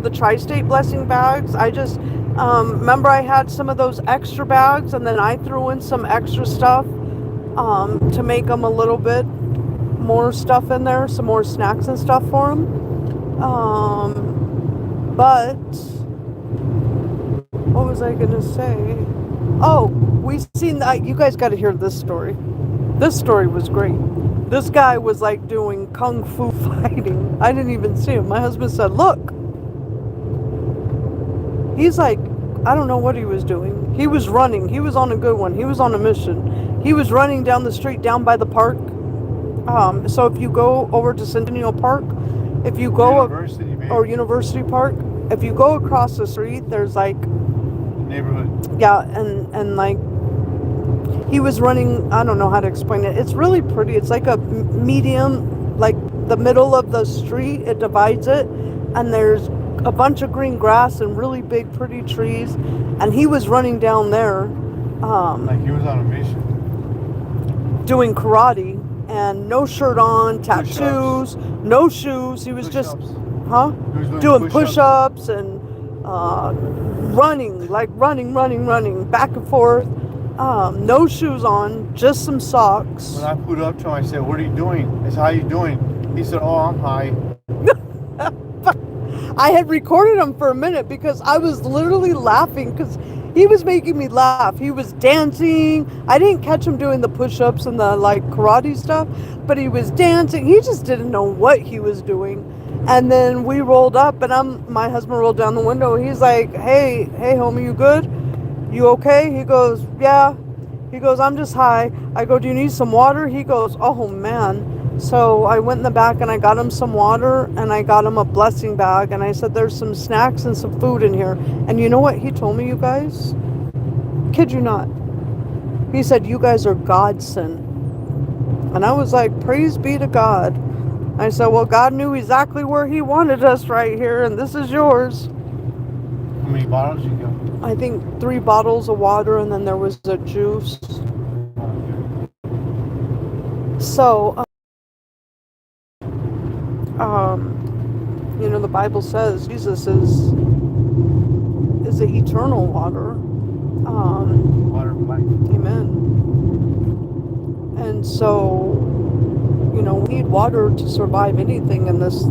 [SPEAKER 3] the Tri-State blessing bags. I just remember I had some of those extra bags, and then I threw in some extra stuff to make them a little bit more stuff in there, some more snacks and stuff for them. But what was I gonna say? Oh, we seen that. You guys got to hear this story. This story was great. This guy was like doing kung fu fighting. I didn't even see him. My husband said, look. He's like, I don't know what he was doing. He was running. He was on a good one. He was on a mission. He was running down the street down by the park. So if you go over to Centennial Park, if you go University Park, if you go across the street, there's like
[SPEAKER 1] neighborhood.
[SPEAKER 3] Yeah, and like he was running. I don't know how to explain it. It's really pretty. It's like a medium, like the middle of the street. It divides it, and there's a bunch of green grass and really big, pretty trees. And he was running down there,
[SPEAKER 1] like he was on a mission,
[SPEAKER 3] doing karate, and no shirt on, tattoos, no shoes. He was just, doing push-ups and running, like running, back and forth. No shoes on, just some socks.
[SPEAKER 1] When I put up to him, I said, what are you doing? I said, how are you doing? He said, oh, I'm high.
[SPEAKER 3] I had recorded him for a minute because I was literally laughing because He was making me laugh. He was dancing. I didn't catch him doing the push-ups and the like karate stuff, but he was dancing. He just didn't know what he was doing. And then we rolled up, and my husband rolled down the window. He's like, "Hey, homie, you good? You okay?" He goes, "Yeah." He goes, "I'm just high." I go, "Do you need some water?" He goes, "Oh man." So I went in the back and I got him some water, and I got him a blessing bag, and I said, "There's some snacks and some food in here." And you know what he told me, you guys? Kid you not. He said, "You guys are God sent." And I was like, "Praise be to God." I said, "Well, God knew exactly where he wanted us right here, and this is yours."
[SPEAKER 1] How many bottles you got?
[SPEAKER 3] I think 3 bottles of water, and then there was a juice. So, the Bible says Jesus is the eternal water.
[SPEAKER 1] Water of life.
[SPEAKER 3] Amen. And so, we need water to survive anything in this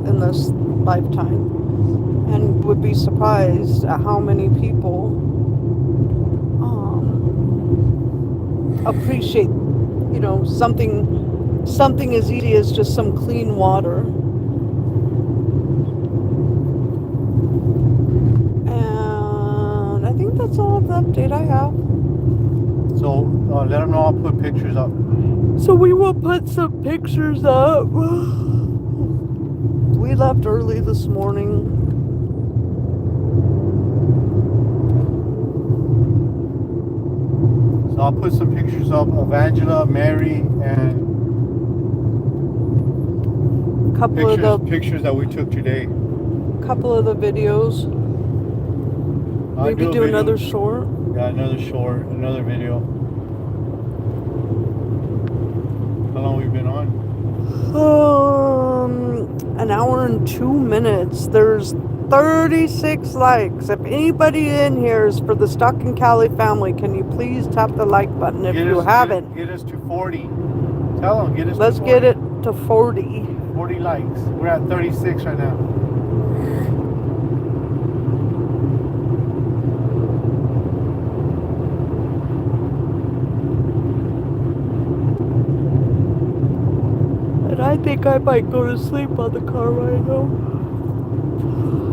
[SPEAKER 3] lifetime. And would be surprised at how many people appreciate, something as easy as just some clean water. And I think that's all of the update I have.
[SPEAKER 1] So let them know I'll put pictures up.
[SPEAKER 3] So we will put some pictures up. We left early this morning.
[SPEAKER 1] So I'll put some pictures up of Angela, Mary, and pictures that we took today.
[SPEAKER 3] Couple of the videos. Maybe do another short.
[SPEAKER 1] Yeah, another short, another video. How long have we been on?
[SPEAKER 3] An hour and 2 minutes. There's 36 likes. If anybody in here is for the StuckInCali family, can you please tap the like button if you haven't?
[SPEAKER 1] Get us to 40. Tell them, get us
[SPEAKER 3] Let's
[SPEAKER 1] to 40.
[SPEAKER 3] get it to 40.
[SPEAKER 1] 40 likes. We're at 36 right now.
[SPEAKER 3] I think I might go to sleep on the car ride home.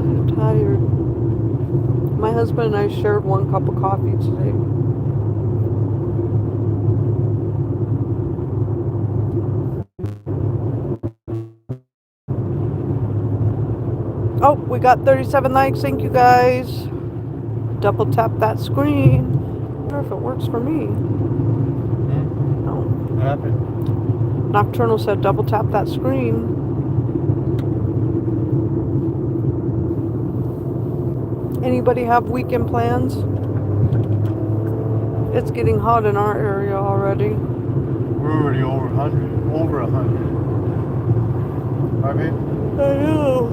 [SPEAKER 3] I'm tired. My husband and I shared 1 cup of coffee today. Oh, we got 37 likes. Thank you guys. Double tap that screen. I wonder if it works for me. No.
[SPEAKER 1] What happened?
[SPEAKER 3] Nocturnal said double tap that screen. Anybody have weekend plans? It's getting hot in our area already.
[SPEAKER 1] We're already over 100. Over 100. Right,
[SPEAKER 3] I know.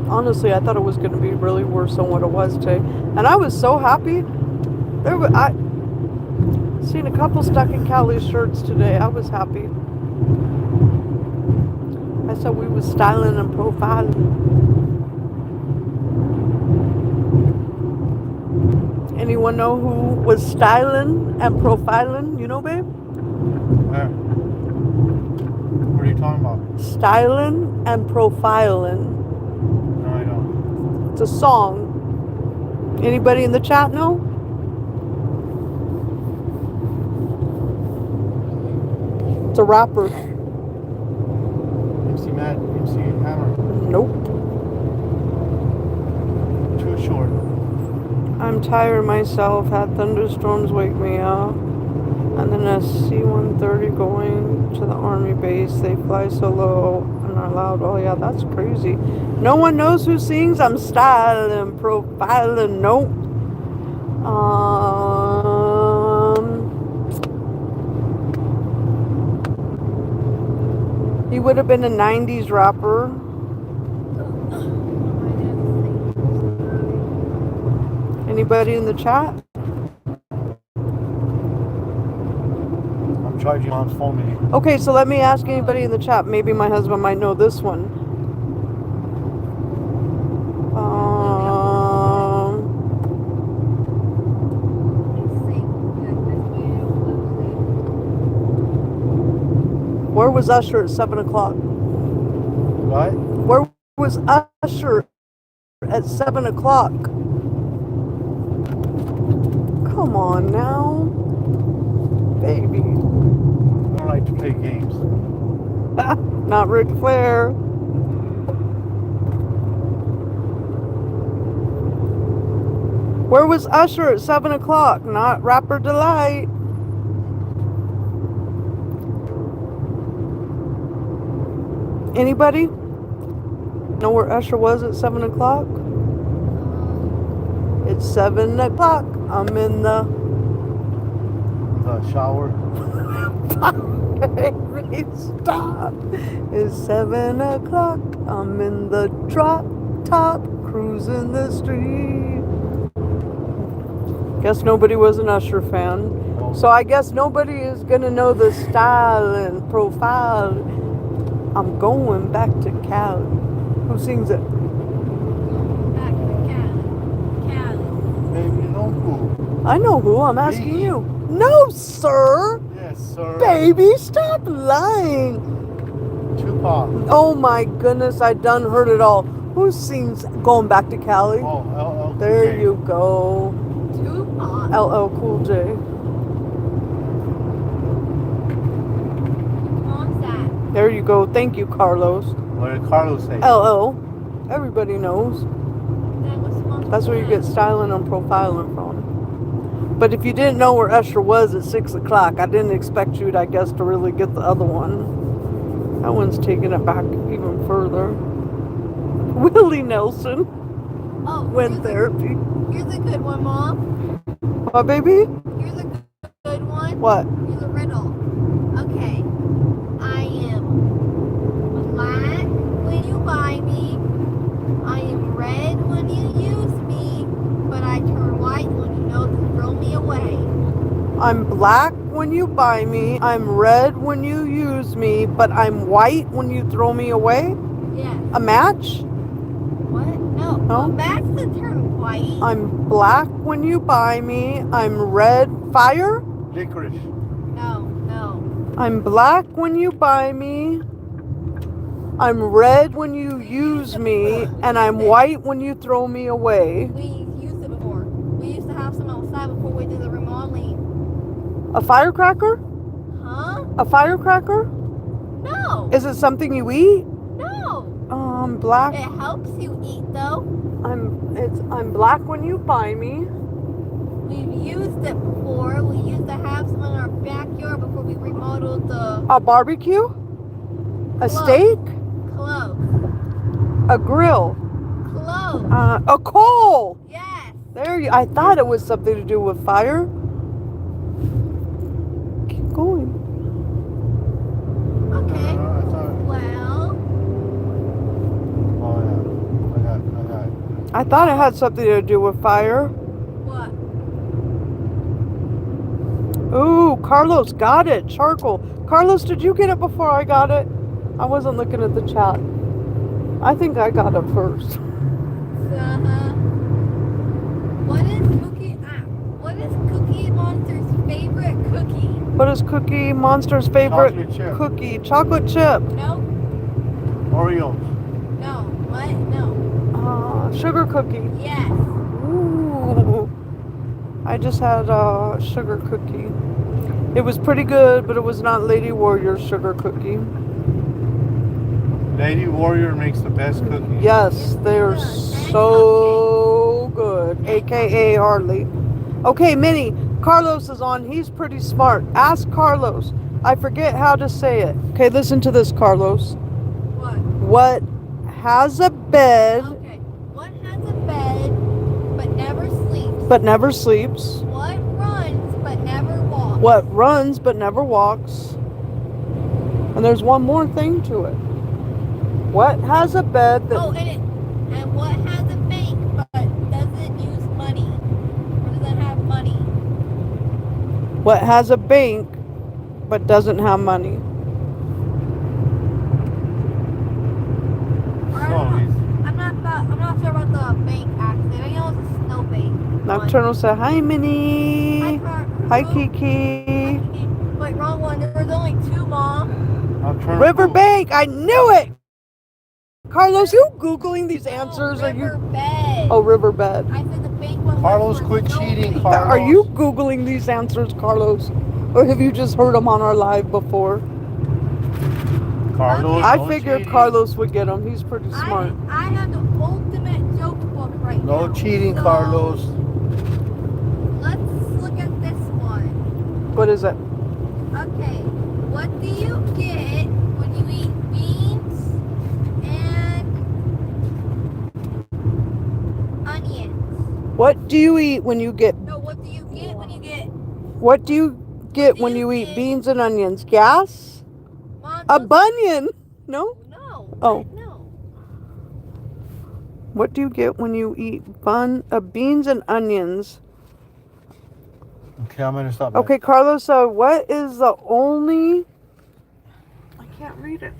[SPEAKER 3] Honestly, I thought it was going to be really worse than what it was today. And I was so happy. I seen a couple StuckInCali shirts today. I was happy. I said we was styling and profiling. Anyone know who was styling and profiling? You know, babe?
[SPEAKER 1] Where? What are you talking about?
[SPEAKER 3] Styling and profiling.
[SPEAKER 1] No, I don't.
[SPEAKER 3] It's a song. Anybody in the chat know? It's a rapper.
[SPEAKER 1] MC Matt, MC Hammer.
[SPEAKER 3] Nope.
[SPEAKER 1] Too short.
[SPEAKER 3] I'm tired myself. Had thunderstorms wake me up. And then a C-130 going to the army base. They fly so low and are loud. Oh yeah, that's crazy. No one knows who sings. I'm styling, profiling. Nope. He would have been a 90s rapper. Anybody in the chat?
[SPEAKER 1] I'm charging mom's phone with you.
[SPEAKER 3] Okay, so let me ask anybody in the chat. Maybe my husband might know this one. Where was Usher at 7 o'clock?
[SPEAKER 1] What?
[SPEAKER 3] Where was Usher at 7 o'clock? Come on now. Baby.
[SPEAKER 1] I don't like to play games.
[SPEAKER 3] Not Ric Flair. Where was Usher at 7 o'clock? Not Rapper Delight. Anybody know where Usher was at 7 o'clock? It's 7 o'clock. I'm in the
[SPEAKER 1] shower.
[SPEAKER 3] Baby, stop. It's 7 o'clock. I'm in the drop top, cruising the street. Guess nobody was an Usher fan. So I guess nobody is going to know the style and profile. I'm going back to Cali. Who sings it?
[SPEAKER 4] Back to Cali. Cali.
[SPEAKER 1] Baby, you know who?
[SPEAKER 3] I know who. I'm asking you. No, sir.
[SPEAKER 1] Yes, sir.
[SPEAKER 3] Baby, stop lying.
[SPEAKER 1] Tupac.
[SPEAKER 3] Oh my goodness, I done heard it all. Who sings Going Back to Cali?
[SPEAKER 1] Oh, LL.
[SPEAKER 3] There you go.
[SPEAKER 4] Tupac.
[SPEAKER 3] LL Cool J.
[SPEAKER 4] Mom's that.
[SPEAKER 3] There you go. Thank you, Carlos.
[SPEAKER 1] What did Carlos say?
[SPEAKER 3] LL. Everybody knows.
[SPEAKER 4] That was mom's
[SPEAKER 3] That's where you
[SPEAKER 4] dad.
[SPEAKER 3] get styling and profiling from. But if you didn't know where Usher was at 6 o'clock, I didn't expect you, I guess, to really get the other one. That one's taking it back even further. Willie Nelson.
[SPEAKER 4] Oh,
[SPEAKER 3] Wind therapy.
[SPEAKER 4] Here's a good one, Mom.
[SPEAKER 3] What, baby?
[SPEAKER 4] Here's a good one.
[SPEAKER 3] What?
[SPEAKER 4] Here's a riddle. Okay. I am black when you buy me. I am red when you use me. But I turn white when you know to throw me away.
[SPEAKER 3] I'm black when you buy me. I'm red when you use me. But I'm white when you throw me away?
[SPEAKER 4] Yes.
[SPEAKER 3] A match?
[SPEAKER 4] What? No.
[SPEAKER 3] No?
[SPEAKER 4] That's the turn white.
[SPEAKER 3] I'm black when you buy me. I'm red. Fire?
[SPEAKER 1] Licorice.
[SPEAKER 4] No.
[SPEAKER 3] I'm black when you buy me. I'm red when you use me. And I'm white when you throw me away.
[SPEAKER 4] We used it before. We used to have some outside before we did the remodeling.
[SPEAKER 3] A firecracker?
[SPEAKER 4] Huh?
[SPEAKER 3] A firecracker?
[SPEAKER 4] No.
[SPEAKER 3] Is it something you eat?
[SPEAKER 4] No.
[SPEAKER 3] Black.
[SPEAKER 4] It helps you eat though.
[SPEAKER 3] I'm black when you buy me.
[SPEAKER 4] We've used it before. We used to have some in our backyard before we remodeled the
[SPEAKER 3] A barbecue? A
[SPEAKER 4] Clothe.
[SPEAKER 3] steak?
[SPEAKER 4] clothe.
[SPEAKER 3] A grill?
[SPEAKER 4] Clothe.
[SPEAKER 3] A coal?
[SPEAKER 4] Yes.
[SPEAKER 3] There you. I thought it was something to do with fire. Keep going.
[SPEAKER 4] Okay.
[SPEAKER 1] I thought.
[SPEAKER 4] Well,
[SPEAKER 1] Oh yeah. I got it.
[SPEAKER 3] I thought it had something to do with fire.
[SPEAKER 4] what?
[SPEAKER 3] Ooh, Carlos got it. Charcoal. Carlos, did you get it before I got it? I wasn't looking at the chat. I think I got it first.
[SPEAKER 4] What is Cookie Monster's favorite cookie?
[SPEAKER 3] What is Cookie Monster's favorite
[SPEAKER 1] Chocolate chip.
[SPEAKER 3] cookie? Chocolate chip.
[SPEAKER 4] No.
[SPEAKER 1] Oreos.
[SPEAKER 4] No. What? No.
[SPEAKER 3] Sugar cookie.
[SPEAKER 4] Yes.
[SPEAKER 3] Ooh. I just had a sugar cookie. It was pretty good, but it was not Lady Warrior's sugar cookie.
[SPEAKER 1] Lady Warrior makes the best cookies.
[SPEAKER 3] Yes, they're so good. AKA Harley. Okay, Minnie. Carlos is on. He's pretty smart. Ask Carlos. I forget how to say it. Okay, listen to this, Carlos.
[SPEAKER 4] What?
[SPEAKER 3] What has a bed
[SPEAKER 4] Okay. What has a bed but never sleeps?
[SPEAKER 3] but never sleeps?
[SPEAKER 4] What runs but never walks?
[SPEAKER 3] What runs but never walks? And there's one more thing to it. What has a bed that...
[SPEAKER 4] Oh, and what has a bank but doesn't use money? Or doesn't have money?
[SPEAKER 3] What has a bank but doesn't have money?
[SPEAKER 4] I'm not sure about the bank accident. I know it's a snow bank.
[SPEAKER 3] Nocturnal said, hi, Minnie. Hi, Kiki.
[SPEAKER 4] Wait, wrong one. There was only two, Mom.
[SPEAKER 1] Turn
[SPEAKER 3] Riverbank. I knew it. Carlos, you Googling these answers? Are you?
[SPEAKER 4] Riverbed.
[SPEAKER 3] Oh, riverbed.
[SPEAKER 4] I said the bank one.
[SPEAKER 1] Carlos,
[SPEAKER 4] was
[SPEAKER 1] quit
[SPEAKER 4] for
[SPEAKER 1] cheating,
[SPEAKER 4] snow.
[SPEAKER 1] Carlos.
[SPEAKER 3] Are you Googling these answers, Carlos? Or have you just heard them on our live before?
[SPEAKER 1] Carlos,
[SPEAKER 3] I
[SPEAKER 1] no
[SPEAKER 3] figured
[SPEAKER 1] cheating.
[SPEAKER 3] Carlos would get them. He's pretty smart.
[SPEAKER 4] I have the ultimate joke book right now.
[SPEAKER 1] No cheating,
[SPEAKER 4] So,
[SPEAKER 1] Carlos.
[SPEAKER 4] Let's look at this one.
[SPEAKER 3] What is it?
[SPEAKER 4] Okay, what do you get when you eat beans and onions?
[SPEAKER 3] What do you eat when you get?
[SPEAKER 4] No, what do you get when you get?
[SPEAKER 3] What do you get when you eat beans and onions? Gas?
[SPEAKER 4] Mom,
[SPEAKER 3] A
[SPEAKER 4] those-
[SPEAKER 3] bunion? No.
[SPEAKER 4] No.
[SPEAKER 3] Oh.
[SPEAKER 4] No.
[SPEAKER 3] What do you get when you eat beans and onions?
[SPEAKER 1] Okay, I'm gonna stop.
[SPEAKER 3] Okay, Carlos. What is the only? I can't read it.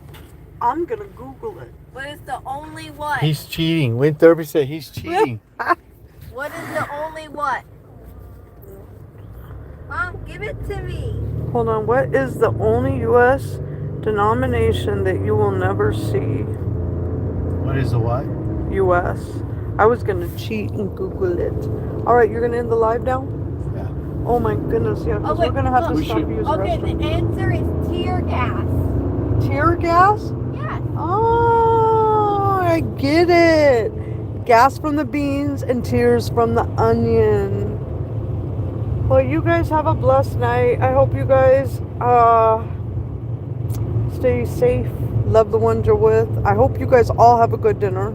[SPEAKER 3] I'm gonna Google it.
[SPEAKER 4] What is the only what?
[SPEAKER 1] He's cheating. Win Therapy said he's cheating.
[SPEAKER 4] What is the only what? Mom, give it to me.
[SPEAKER 3] Hold on. What is the only U.S. denomination that you will never see?
[SPEAKER 1] What is the what?
[SPEAKER 3] U.S. I was gonna cheat and Google it. All right, you're gonna end the live now.
[SPEAKER 1] Yeah.
[SPEAKER 3] Oh my goodness, yeah, because
[SPEAKER 4] Oh, wait,
[SPEAKER 3] we're gonna have to
[SPEAKER 1] we
[SPEAKER 3] stop
[SPEAKER 1] should-
[SPEAKER 3] using the
[SPEAKER 4] Okay,
[SPEAKER 3] restroom.
[SPEAKER 4] the answer is tear gas.
[SPEAKER 3] Tear gas?
[SPEAKER 4] Yes.
[SPEAKER 3] Oh, I get it. Gas from the beans and tears from the onion. Well, you guys have a blessed night. I hope you guys stay safe. Love the ones you're with. I hope you guys all have a good dinner.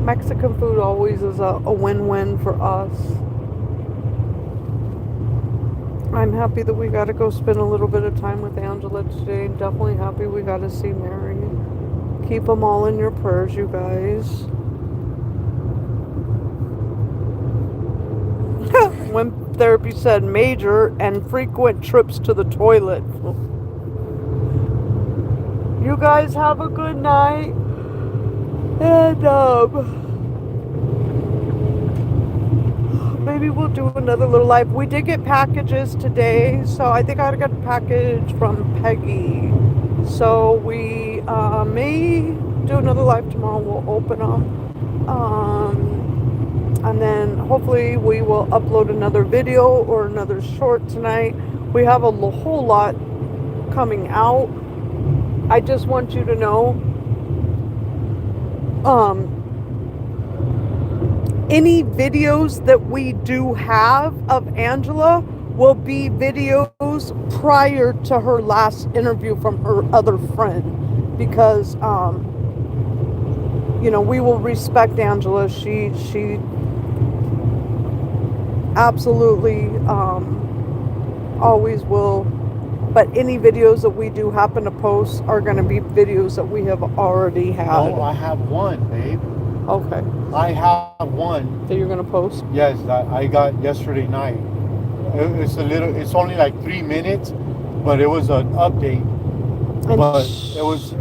[SPEAKER 3] Mexican food always is a win-win for us. I'm happy that we got to go spend a little bit of time with Angela today. Definitely happy we got to see Mary. Keep them all in your prayers, you guys. When therapy said major and frequent trips to the toilet. You guys have a good night. And maybe we'll do another little live. We did get packages today, so I think I got a package from Peggy. So we may do another live tomorrow. We'll open them. And then hopefully we will upload another video or another short tonight. We have a whole lot coming out. I just want you to know, any videos that we do have of Angela will be videos prior to her last interview from her other friend, because we will respect Angela. She absolutely always will. But any videos that we do happen to post are going to be videos that we have already had.
[SPEAKER 1] Oh, I have one, babe.
[SPEAKER 3] Okay.
[SPEAKER 1] I have one.
[SPEAKER 3] That you're going to post?
[SPEAKER 1] Yes, that I got yesterday night. It's only like 3 minutes, but it was an update.
[SPEAKER 3] And
[SPEAKER 1] But it was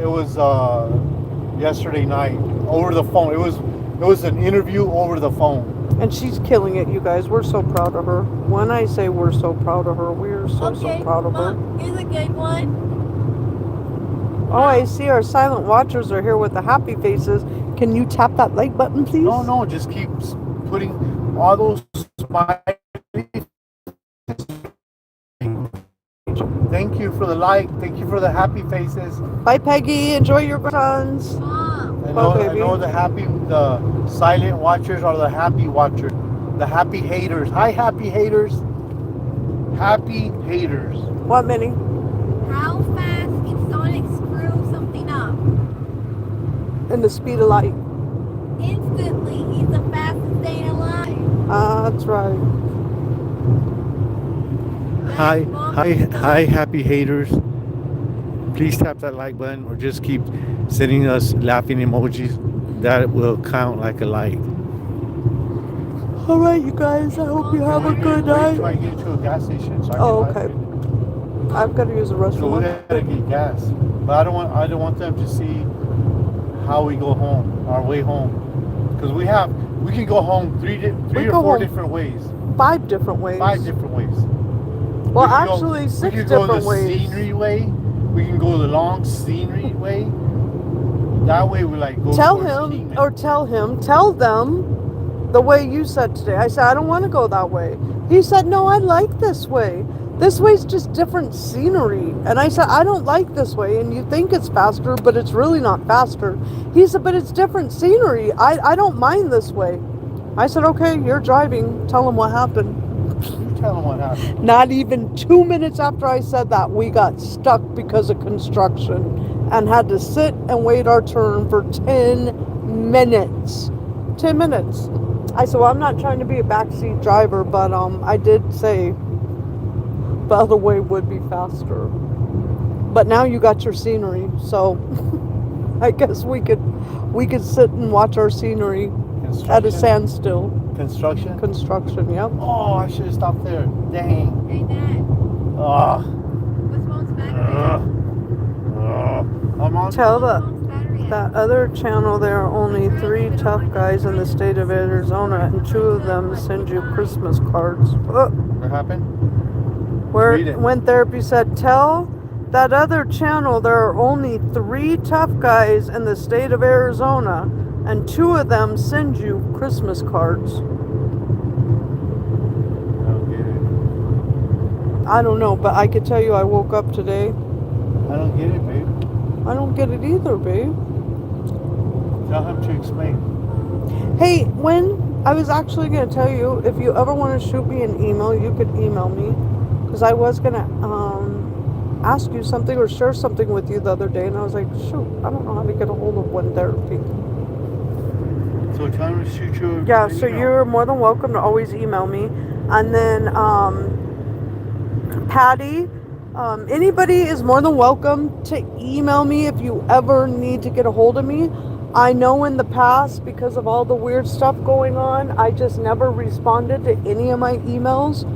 [SPEAKER 1] yesterday night over the phone. It was an interview over the phone.
[SPEAKER 3] And she's killing it, you guys. We're so proud of her. When I say we're so proud of her, we are so proud of her.
[SPEAKER 4] Mom, here's a good one.
[SPEAKER 3] Oh, I see our silent watchers are here with the happy faces. Can you tap that like button, please?
[SPEAKER 1] No, just keep putting all those smileys. Thank you for the like. Thank you for the happy faces.
[SPEAKER 3] Bye, Peggy. Enjoy your sons.
[SPEAKER 4] Mom.
[SPEAKER 1] I
[SPEAKER 3] Bye, baby.
[SPEAKER 1] know the silent watchers are the happy watchers. The happy haters. Hi, happy haters. Happy haters.
[SPEAKER 3] What, Minnie?
[SPEAKER 4] How fast can Sonic screw something up?
[SPEAKER 3] In the speed of light.
[SPEAKER 4] Instantly. He's the fastest thing alive.
[SPEAKER 3] That's right.
[SPEAKER 1] Hi, happy haters. Please tap that like button or just keep sending us laughing emojis. That will count like a like.
[SPEAKER 3] All right, you guys. I hope you have a good
[SPEAKER 1] Wait till
[SPEAKER 3] night.
[SPEAKER 1] I get to a gas station. So I
[SPEAKER 3] Oh,
[SPEAKER 1] can
[SPEAKER 3] okay. I've got to use the
[SPEAKER 1] So we
[SPEAKER 3] restroom.
[SPEAKER 1] gotta get gas. But I don't want them to see how we go home, our way home. Because we can go home three or
[SPEAKER 3] go
[SPEAKER 1] four
[SPEAKER 3] home
[SPEAKER 1] different ways.
[SPEAKER 3] 5 different ways.
[SPEAKER 1] 5 different ways.
[SPEAKER 3] Well,
[SPEAKER 1] We could
[SPEAKER 3] actually, 6
[SPEAKER 1] we could go
[SPEAKER 3] different
[SPEAKER 1] the
[SPEAKER 3] ways.
[SPEAKER 1] scenery way. we can go the long scenery way. That way we like go
[SPEAKER 3] Tell
[SPEAKER 1] towards
[SPEAKER 3] him,
[SPEAKER 1] Kingman.
[SPEAKER 3] or tell them the way you said today. I said, I don't want to go that way. He said, no, I like this way. This way's just different scenery. And I said, I don't like this way. And you think it's faster, but it's really not faster. He said, but it's different scenery. I don't mind this way. I said, okay, you're driving. Tell him what happened.
[SPEAKER 1] You tell them what happened.
[SPEAKER 3] Not even 2 minutes after I said that, we got stuck because of construction and had to sit and wait our turn for 10 minutes. 10 minutes. I said, well, I'm not trying to be a backseat driver, but I did say the other way would be faster. But now you got your scenery, so I guess we could sit and watch our scenery at a standstill.
[SPEAKER 1] Construction?
[SPEAKER 3] Construction, yep.
[SPEAKER 1] Oh, I should have stopped there. Dang.
[SPEAKER 4] Hey, Dad.
[SPEAKER 1] Oh.
[SPEAKER 4] What's Mom's battery?
[SPEAKER 1] I'm on.
[SPEAKER 3] Tell
[SPEAKER 4] Mom's battery at?
[SPEAKER 3] that other channel there are only 3 tough guys in the state of Arizona, and 2 of them send you Christmas cards.
[SPEAKER 1] What happened? Read it.
[SPEAKER 3] When Therapy said, tell that other channel there are only 3 tough guys in the state of Arizona, and 2 of them send you Christmas cards.
[SPEAKER 1] I don't get it.
[SPEAKER 3] I don't know, but I could tell you I woke up today.
[SPEAKER 1] I don't get it, babe.
[SPEAKER 3] I don't get it either, babe.
[SPEAKER 1] Tell him to explain.
[SPEAKER 3] Hey, I was actually going to tell you, if you ever want to shoot me an email, you could email me. Because I was going to ask you something or share something with you the other day. And I was like, shoot, I don't know how to get a hold of One Therapy.
[SPEAKER 1] So tell him to shoot you.
[SPEAKER 3] Yeah, so you're more than welcome to always email me. And then Patty, anybody is more than welcome to email me if you ever need to get a hold of me. I know in the past, because of all the weird stuff going on, I just never responded to any of my emails,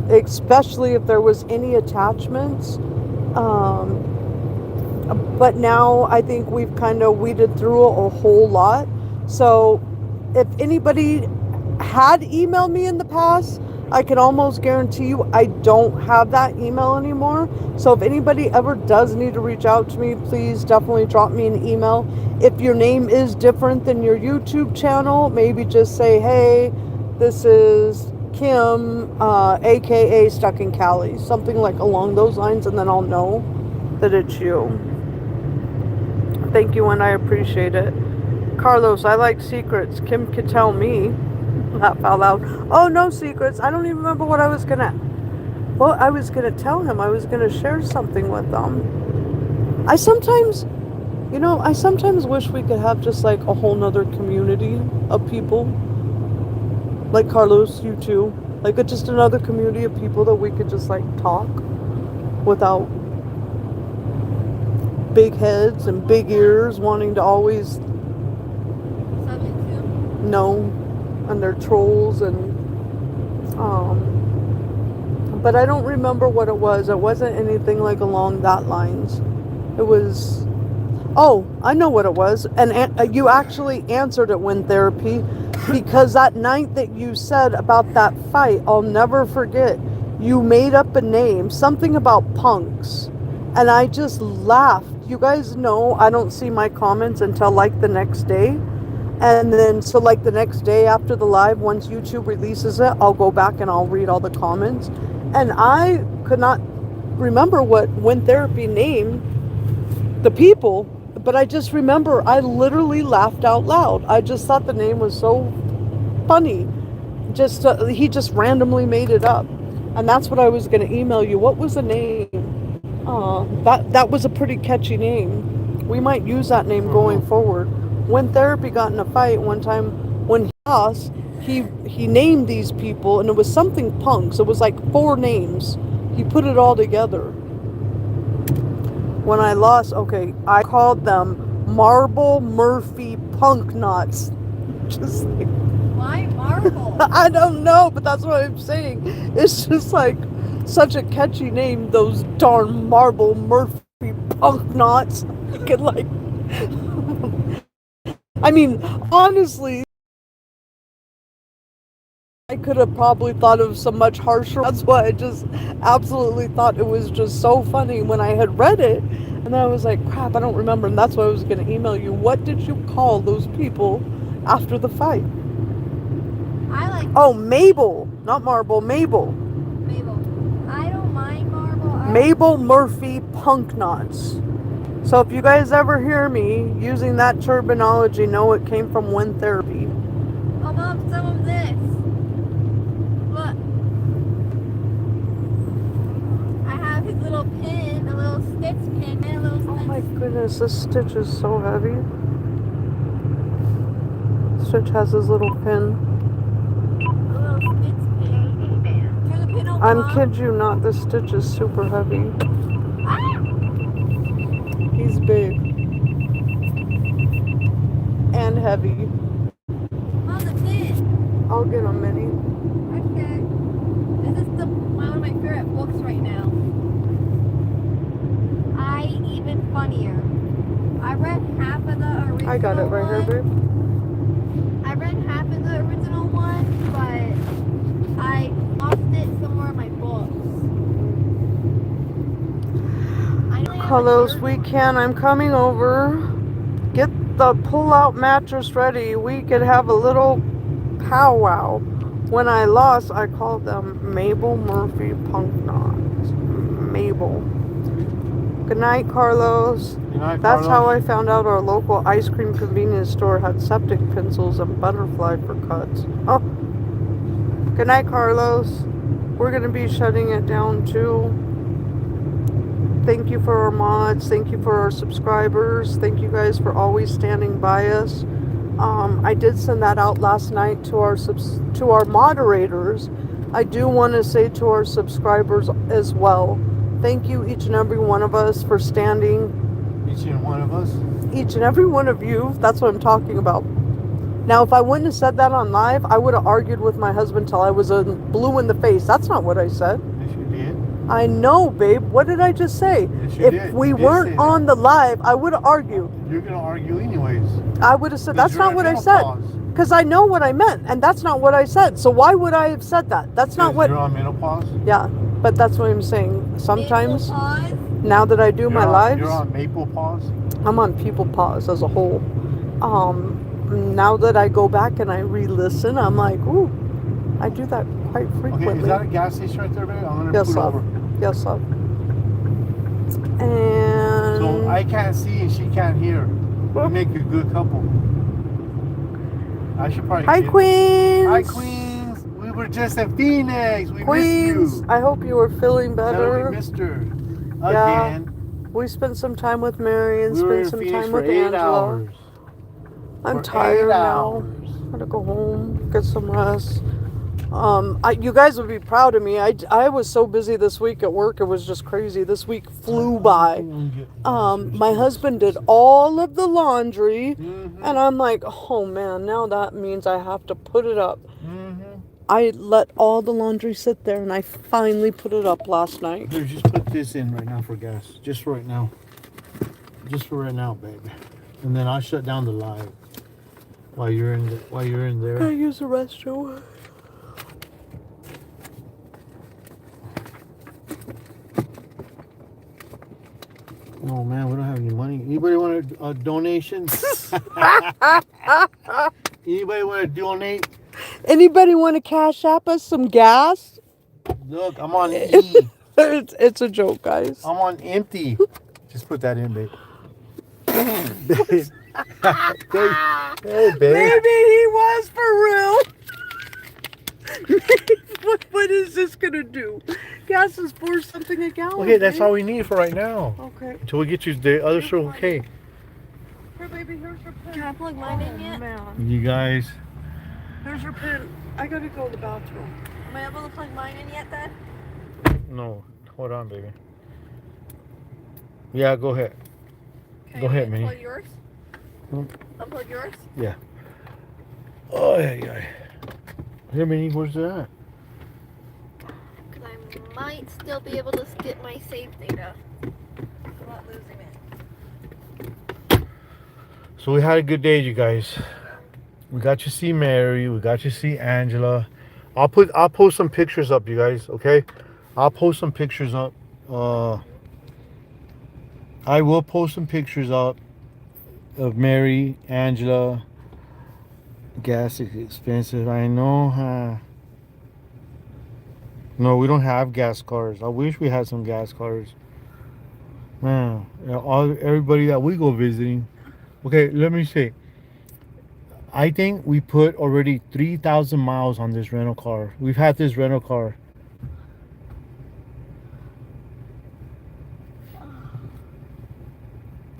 [SPEAKER 3] especially if there was any attachments. But now I think we've kind of weeded through a whole lot. So if anybody had emailed me in the past, I can almost guarantee you I don't have that email anymore. So if anybody ever does need to reach out to me, please definitely drop me an email. If your name is different than your YouTube channel, maybe just say, hey, this is Kim, aka StuckInCali, something like along those lines, and then I'll know that it's you. Thank you, and I appreciate it. Carlos, I like secrets. Kim could tell me. Laugh out loud. Oh, no secrets. I don't even remember what I was gonna tell him. I was gonna share something with them. I sometimes wish we could have just like a whole nother community of people. Like Carlos, you too. Like just another community of people that we could just like talk without big heads and big ears wanting to always know, and they're trolls and but I don't remember what it was. It wasn't anything like along that lines. It was, oh, I know what it was. And you actually answered it when Therapy, because that night that you said about that fight, I'll never forget. You made up a name, something about punks, and I just laughed. You guys know I don't see my comments until like the next day. And then, so like the next day after the live, once YouTube releases it, I'll go back and I'll read all the comments. And I could not remember what When Therapy named the people, but I just remember I literally laughed out loud. I just thought the name was so funny. He just randomly made it up. And that's what I was going to email you. What was the name? That was a pretty catchy name. We might use that name going forward. When Therapy got in a fight one time, when he lost, he named these people, and it was something punks. It was like 4 names. He put it all together. When I lost, okay, I called them Marble Murphy Punk Knots. Just like,
[SPEAKER 4] why Marble?
[SPEAKER 3] I don't know, but that's what I'm saying. It's just like such a catchy name, those darn Marble Murphy Punk Knots. I could like I mean, honestly, I could have probably thought of some much harsher. That's why I just absolutely thought it was just so funny when I had read it. And then I was like, crap, I don't remember. And that's why I was going to email you. What did you call those people after the fight?
[SPEAKER 4] I like
[SPEAKER 3] Oh, Mabel. Not Marble, Mabel.
[SPEAKER 4] Mabel. I don't mind Marble.
[SPEAKER 3] Mabel Murphy Punk Knots. So if you guys ever hear me using that terminology, know it came from When Therapy.
[SPEAKER 4] Oh, Mom, some of this. Look. I have his little pin, a little stitch pin, and a little
[SPEAKER 3] Oh
[SPEAKER 4] stitch.
[SPEAKER 3] my goodness, this stitch is so heavy. Stitch has his little pin.
[SPEAKER 4] A little stitch pin. Turn the pin over,
[SPEAKER 3] I'm
[SPEAKER 4] Mom.
[SPEAKER 3] kid you not, this stitch is super heavy.
[SPEAKER 4] Ah!
[SPEAKER 3] He's big. And heavy.
[SPEAKER 4] Mom, the pin.
[SPEAKER 3] I'll get him, Minnie.
[SPEAKER 4] Okay. This is one of my favorite books right now. Even funnier. I read half of the original
[SPEAKER 3] I got it right here,
[SPEAKER 4] one.
[SPEAKER 3] babe.
[SPEAKER 4] I read half of the original one, but I lost it somewhere in my books. I only have a
[SPEAKER 3] Carlos,
[SPEAKER 4] third
[SPEAKER 3] we
[SPEAKER 4] one.
[SPEAKER 3] can. I'm coming over. Get the pull-out mattress ready. We could have a little powwow. When I lost, I called them Mabel Murphy Punk Knots. Mabel. Good night, Carlos.
[SPEAKER 1] Good night,
[SPEAKER 3] That's how
[SPEAKER 1] Carlos.
[SPEAKER 3] I found out our local ice cream convenience store had septic pencils and butterfly for cuts. Oh. Good night, Carlos. We're going to be shutting it down too. Thank you for our mods. Thank you for our subscribers. Thank you guys for always standing by us. I did send that out last night to our moderators. I do want to say to our subscribers as well. Thank you, each and every one of us, for standing.
[SPEAKER 1] Each and one of us.
[SPEAKER 3] Each and every one of you. That's what I'm talking about. Now, if I wouldn't have said that on live, I would have argued with my husband till I was blue in the face. That's not what I said.
[SPEAKER 1] Yes, you did.
[SPEAKER 3] I know, babe. What did I just say?
[SPEAKER 1] Yes, you
[SPEAKER 3] If
[SPEAKER 1] did.
[SPEAKER 3] we
[SPEAKER 1] You did
[SPEAKER 3] weren't
[SPEAKER 1] say
[SPEAKER 3] on
[SPEAKER 1] that.
[SPEAKER 3] the live, I would have argued.
[SPEAKER 1] You're gonna argue anyways.
[SPEAKER 3] I would have said,
[SPEAKER 1] Because
[SPEAKER 3] that's
[SPEAKER 1] you're
[SPEAKER 3] not
[SPEAKER 1] in
[SPEAKER 3] what I said.
[SPEAKER 1] menopause.
[SPEAKER 3] Because I know what I meant, and that's not what I said. So why would I have said that? That's not what...
[SPEAKER 1] You're on menopause.
[SPEAKER 3] Yeah, but that's what I'm saying. Sometimes,
[SPEAKER 4] Pause.
[SPEAKER 3] now that I do my lives,
[SPEAKER 1] You're on maple pause.
[SPEAKER 3] I'm on people pause as a whole. Now that I go back and I re-listen, I'm like, ooh, I do that quite frequently.
[SPEAKER 1] Okay, is that a gas station right there, baby? I'm gonna
[SPEAKER 3] Yes,
[SPEAKER 1] pull
[SPEAKER 3] love.
[SPEAKER 1] over.
[SPEAKER 3] Yes, love. And
[SPEAKER 1] So I can't see and she can't hear. We make a good couple. I should probably.
[SPEAKER 3] Hi, Queens.
[SPEAKER 1] Hi, Queens. We were just in Phoenix. We
[SPEAKER 3] Queens.
[SPEAKER 1] missed you.
[SPEAKER 3] I hope you are feeling
[SPEAKER 1] Tell her
[SPEAKER 3] better.
[SPEAKER 1] we missed her.
[SPEAKER 3] Yeah.
[SPEAKER 1] Again.
[SPEAKER 3] We spent some time with Mary and
[SPEAKER 1] We were
[SPEAKER 3] spent
[SPEAKER 1] in
[SPEAKER 3] some
[SPEAKER 1] Phoenix
[SPEAKER 3] time
[SPEAKER 1] for
[SPEAKER 3] with
[SPEAKER 1] 8
[SPEAKER 3] Angela.
[SPEAKER 1] hours.
[SPEAKER 3] I'm
[SPEAKER 1] For
[SPEAKER 3] tired
[SPEAKER 1] 8
[SPEAKER 3] now.
[SPEAKER 1] hours.
[SPEAKER 3] Gotta go home, get some rest. You guys would be proud of me. I was so busy this week at work. It was just crazy. This week flew by. My husband did all of the laundry, and I'm like, oh man, now that means I have to put it up. I let all the laundry sit there, and I finally put it up last night.
[SPEAKER 1] Here, just put this in right now for gas. Just for right now. Just for right now, baby. And then I'll shut down the live while you're in
[SPEAKER 3] I
[SPEAKER 1] there.
[SPEAKER 3] use the restroom.
[SPEAKER 1] Oh man, we don't have any money. Anybody want a donation? Anybody want to donate?
[SPEAKER 3] Anybody want to cash app us some gas?
[SPEAKER 1] Look, I'm on E.
[SPEAKER 3] It's a joke, guys.
[SPEAKER 1] I'm on empty. Just put that in, babe. Babe. Hey, babe.
[SPEAKER 3] Maybe he was for real. What is this gonna do? Gas is for something a gallon.
[SPEAKER 1] Okay, that's
[SPEAKER 3] babe.
[SPEAKER 1] all we need for right now.
[SPEAKER 3] Okay.
[SPEAKER 1] Until we get you the other stuff, okay.
[SPEAKER 3] Here, baby, here's your pin.
[SPEAKER 4] Can I plug mine in yet?
[SPEAKER 3] Man.
[SPEAKER 1] You guys.
[SPEAKER 3] Here's your pin. I gotta go to the bathroom.
[SPEAKER 4] Am I able to plug mine in yet, Dad?
[SPEAKER 1] No. Hold on, baby. Yeah, go ahead.
[SPEAKER 4] Okay,
[SPEAKER 1] Go ahead,
[SPEAKER 4] unplug
[SPEAKER 1] Minnie.
[SPEAKER 4] yours?
[SPEAKER 1] Hmm?
[SPEAKER 4] Unplug yours?
[SPEAKER 1] Yeah. Oh, yeah. Here, Minnie, where's that?
[SPEAKER 4] Because I might still be able to skip my save data without losing it.
[SPEAKER 1] So we had a good day, you guys. We got to see Mary. We got to see Angela. I'll post some pictures up, you guys. Okay, I'll post some pictures up. I will post some pictures up of Mary, Angela. Gas is expensive. I know, huh? No, we don't have gas cars. I wish we had some gas cars. Man, everybody that we go visiting. Okay, let me see. I think we put already 3,000 miles on this rental car. We've had this rental car.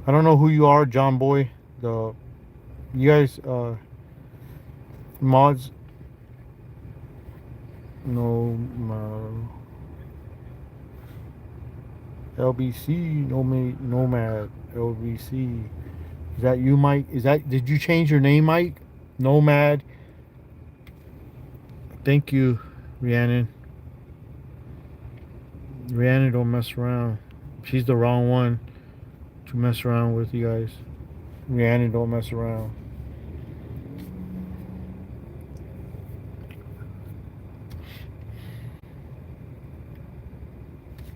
[SPEAKER 1] I don't know who you are, John Boy. You guys, mods. No, LBC, Nomad, LBC. Is that you, Mike? Did you change your name, Mike? Nomad. Thank you, Rhiannon. Rhiannon don't mess around. She's the wrong one to mess around with, you guys. Rhiannon don't mess around.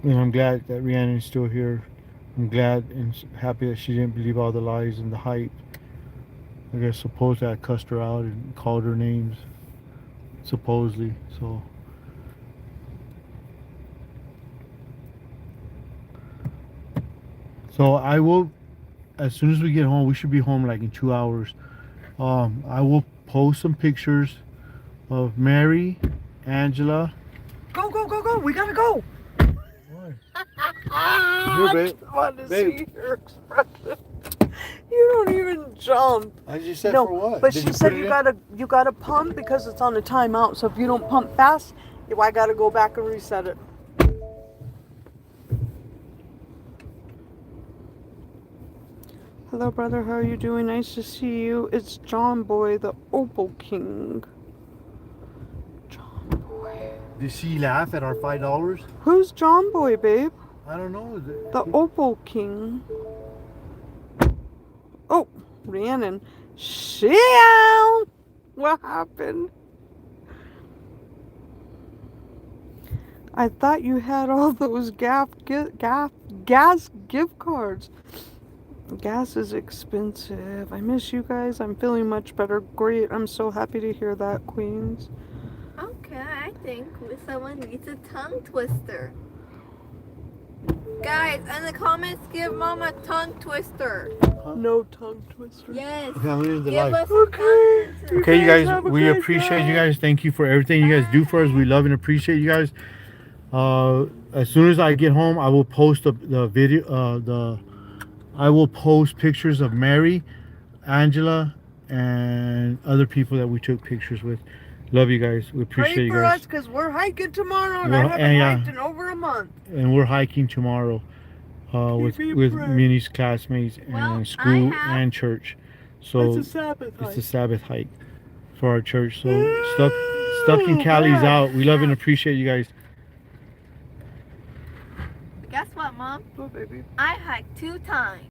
[SPEAKER 1] And I'm glad that Rhiannon's still here. I'm glad and happy that she didn't believe all the lies and the hype. I guess supposedly I cussed her out and called her names. Supposedly, so. So I will, as soon as we get home, we should be home like in 2 hours. I will post some pictures of Mary, Angela.
[SPEAKER 3] Go, go, go, go. We gotta go.
[SPEAKER 1] Here, babe.
[SPEAKER 3] I want to
[SPEAKER 1] Babe.
[SPEAKER 3] see your expression. You don't even jump.
[SPEAKER 1] I just said
[SPEAKER 3] No,
[SPEAKER 1] for what?
[SPEAKER 3] but
[SPEAKER 1] Did
[SPEAKER 3] she
[SPEAKER 1] put
[SPEAKER 3] said
[SPEAKER 1] it
[SPEAKER 3] you gotta pump because it's on a timeout. So if you don't pump fast, I gotta go back and reset it. Hello, brother. How are you doing? Nice to see you. It's John Boy, the Opal King. John Boy.
[SPEAKER 1] Did she laugh at our $5?
[SPEAKER 3] Who's John Boy, babe?
[SPEAKER 1] I don't know.
[SPEAKER 3] The Opal King. Oh, Rhiannon. Shit! What happened? I thought you had all those gas gift cards. Gas is expensive. I miss you guys. I'm feeling much better. Great. I'm so happy to hear that, Queens.
[SPEAKER 4] Okay, I think someone needs a tongue twister. Guys, in the comments, give Mom a tongue twister.
[SPEAKER 3] No tongue twister.
[SPEAKER 4] Yes.
[SPEAKER 1] Okay, I'm leaving the
[SPEAKER 4] Give
[SPEAKER 1] live.
[SPEAKER 4] us a tongue twister.
[SPEAKER 1] Okay, you guys,
[SPEAKER 3] have a
[SPEAKER 1] we
[SPEAKER 3] great
[SPEAKER 1] appreciate
[SPEAKER 3] day.
[SPEAKER 1] you guys. Thank you for everything you guys do for us. We love and appreciate you guys. As soon as I get home, I will post the video. I will post pictures of Mary, Angela, and other people that we took pictures with. Love you guys. We appreciate
[SPEAKER 3] Pray
[SPEAKER 1] you
[SPEAKER 3] for
[SPEAKER 1] guys.
[SPEAKER 3] us because we're hiking tomorrow and
[SPEAKER 1] Well,
[SPEAKER 3] I haven't
[SPEAKER 1] and yeah.
[SPEAKER 3] hiked in over a month.
[SPEAKER 1] And we're hiking tomorrow with
[SPEAKER 3] me prayer.
[SPEAKER 1] Minnie's classmates and
[SPEAKER 4] Well,
[SPEAKER 1] school
[SPEAKER 4] I have-
[SPEAKER 1] and church. So
[SPEAKER 3] It's a Sabbath
[SPEAKER 1] it's a
[SPEAKER 3] hike.
[SPEAKER 1] Sabbath hike for our church. So stuck in Cali's out. We love and appreciate you guys.
[SPEAKER 4] Guess what, Mom?
[SPEAKER 3] Oh, baby.
[SPEAKER 4] I hiked 2 times.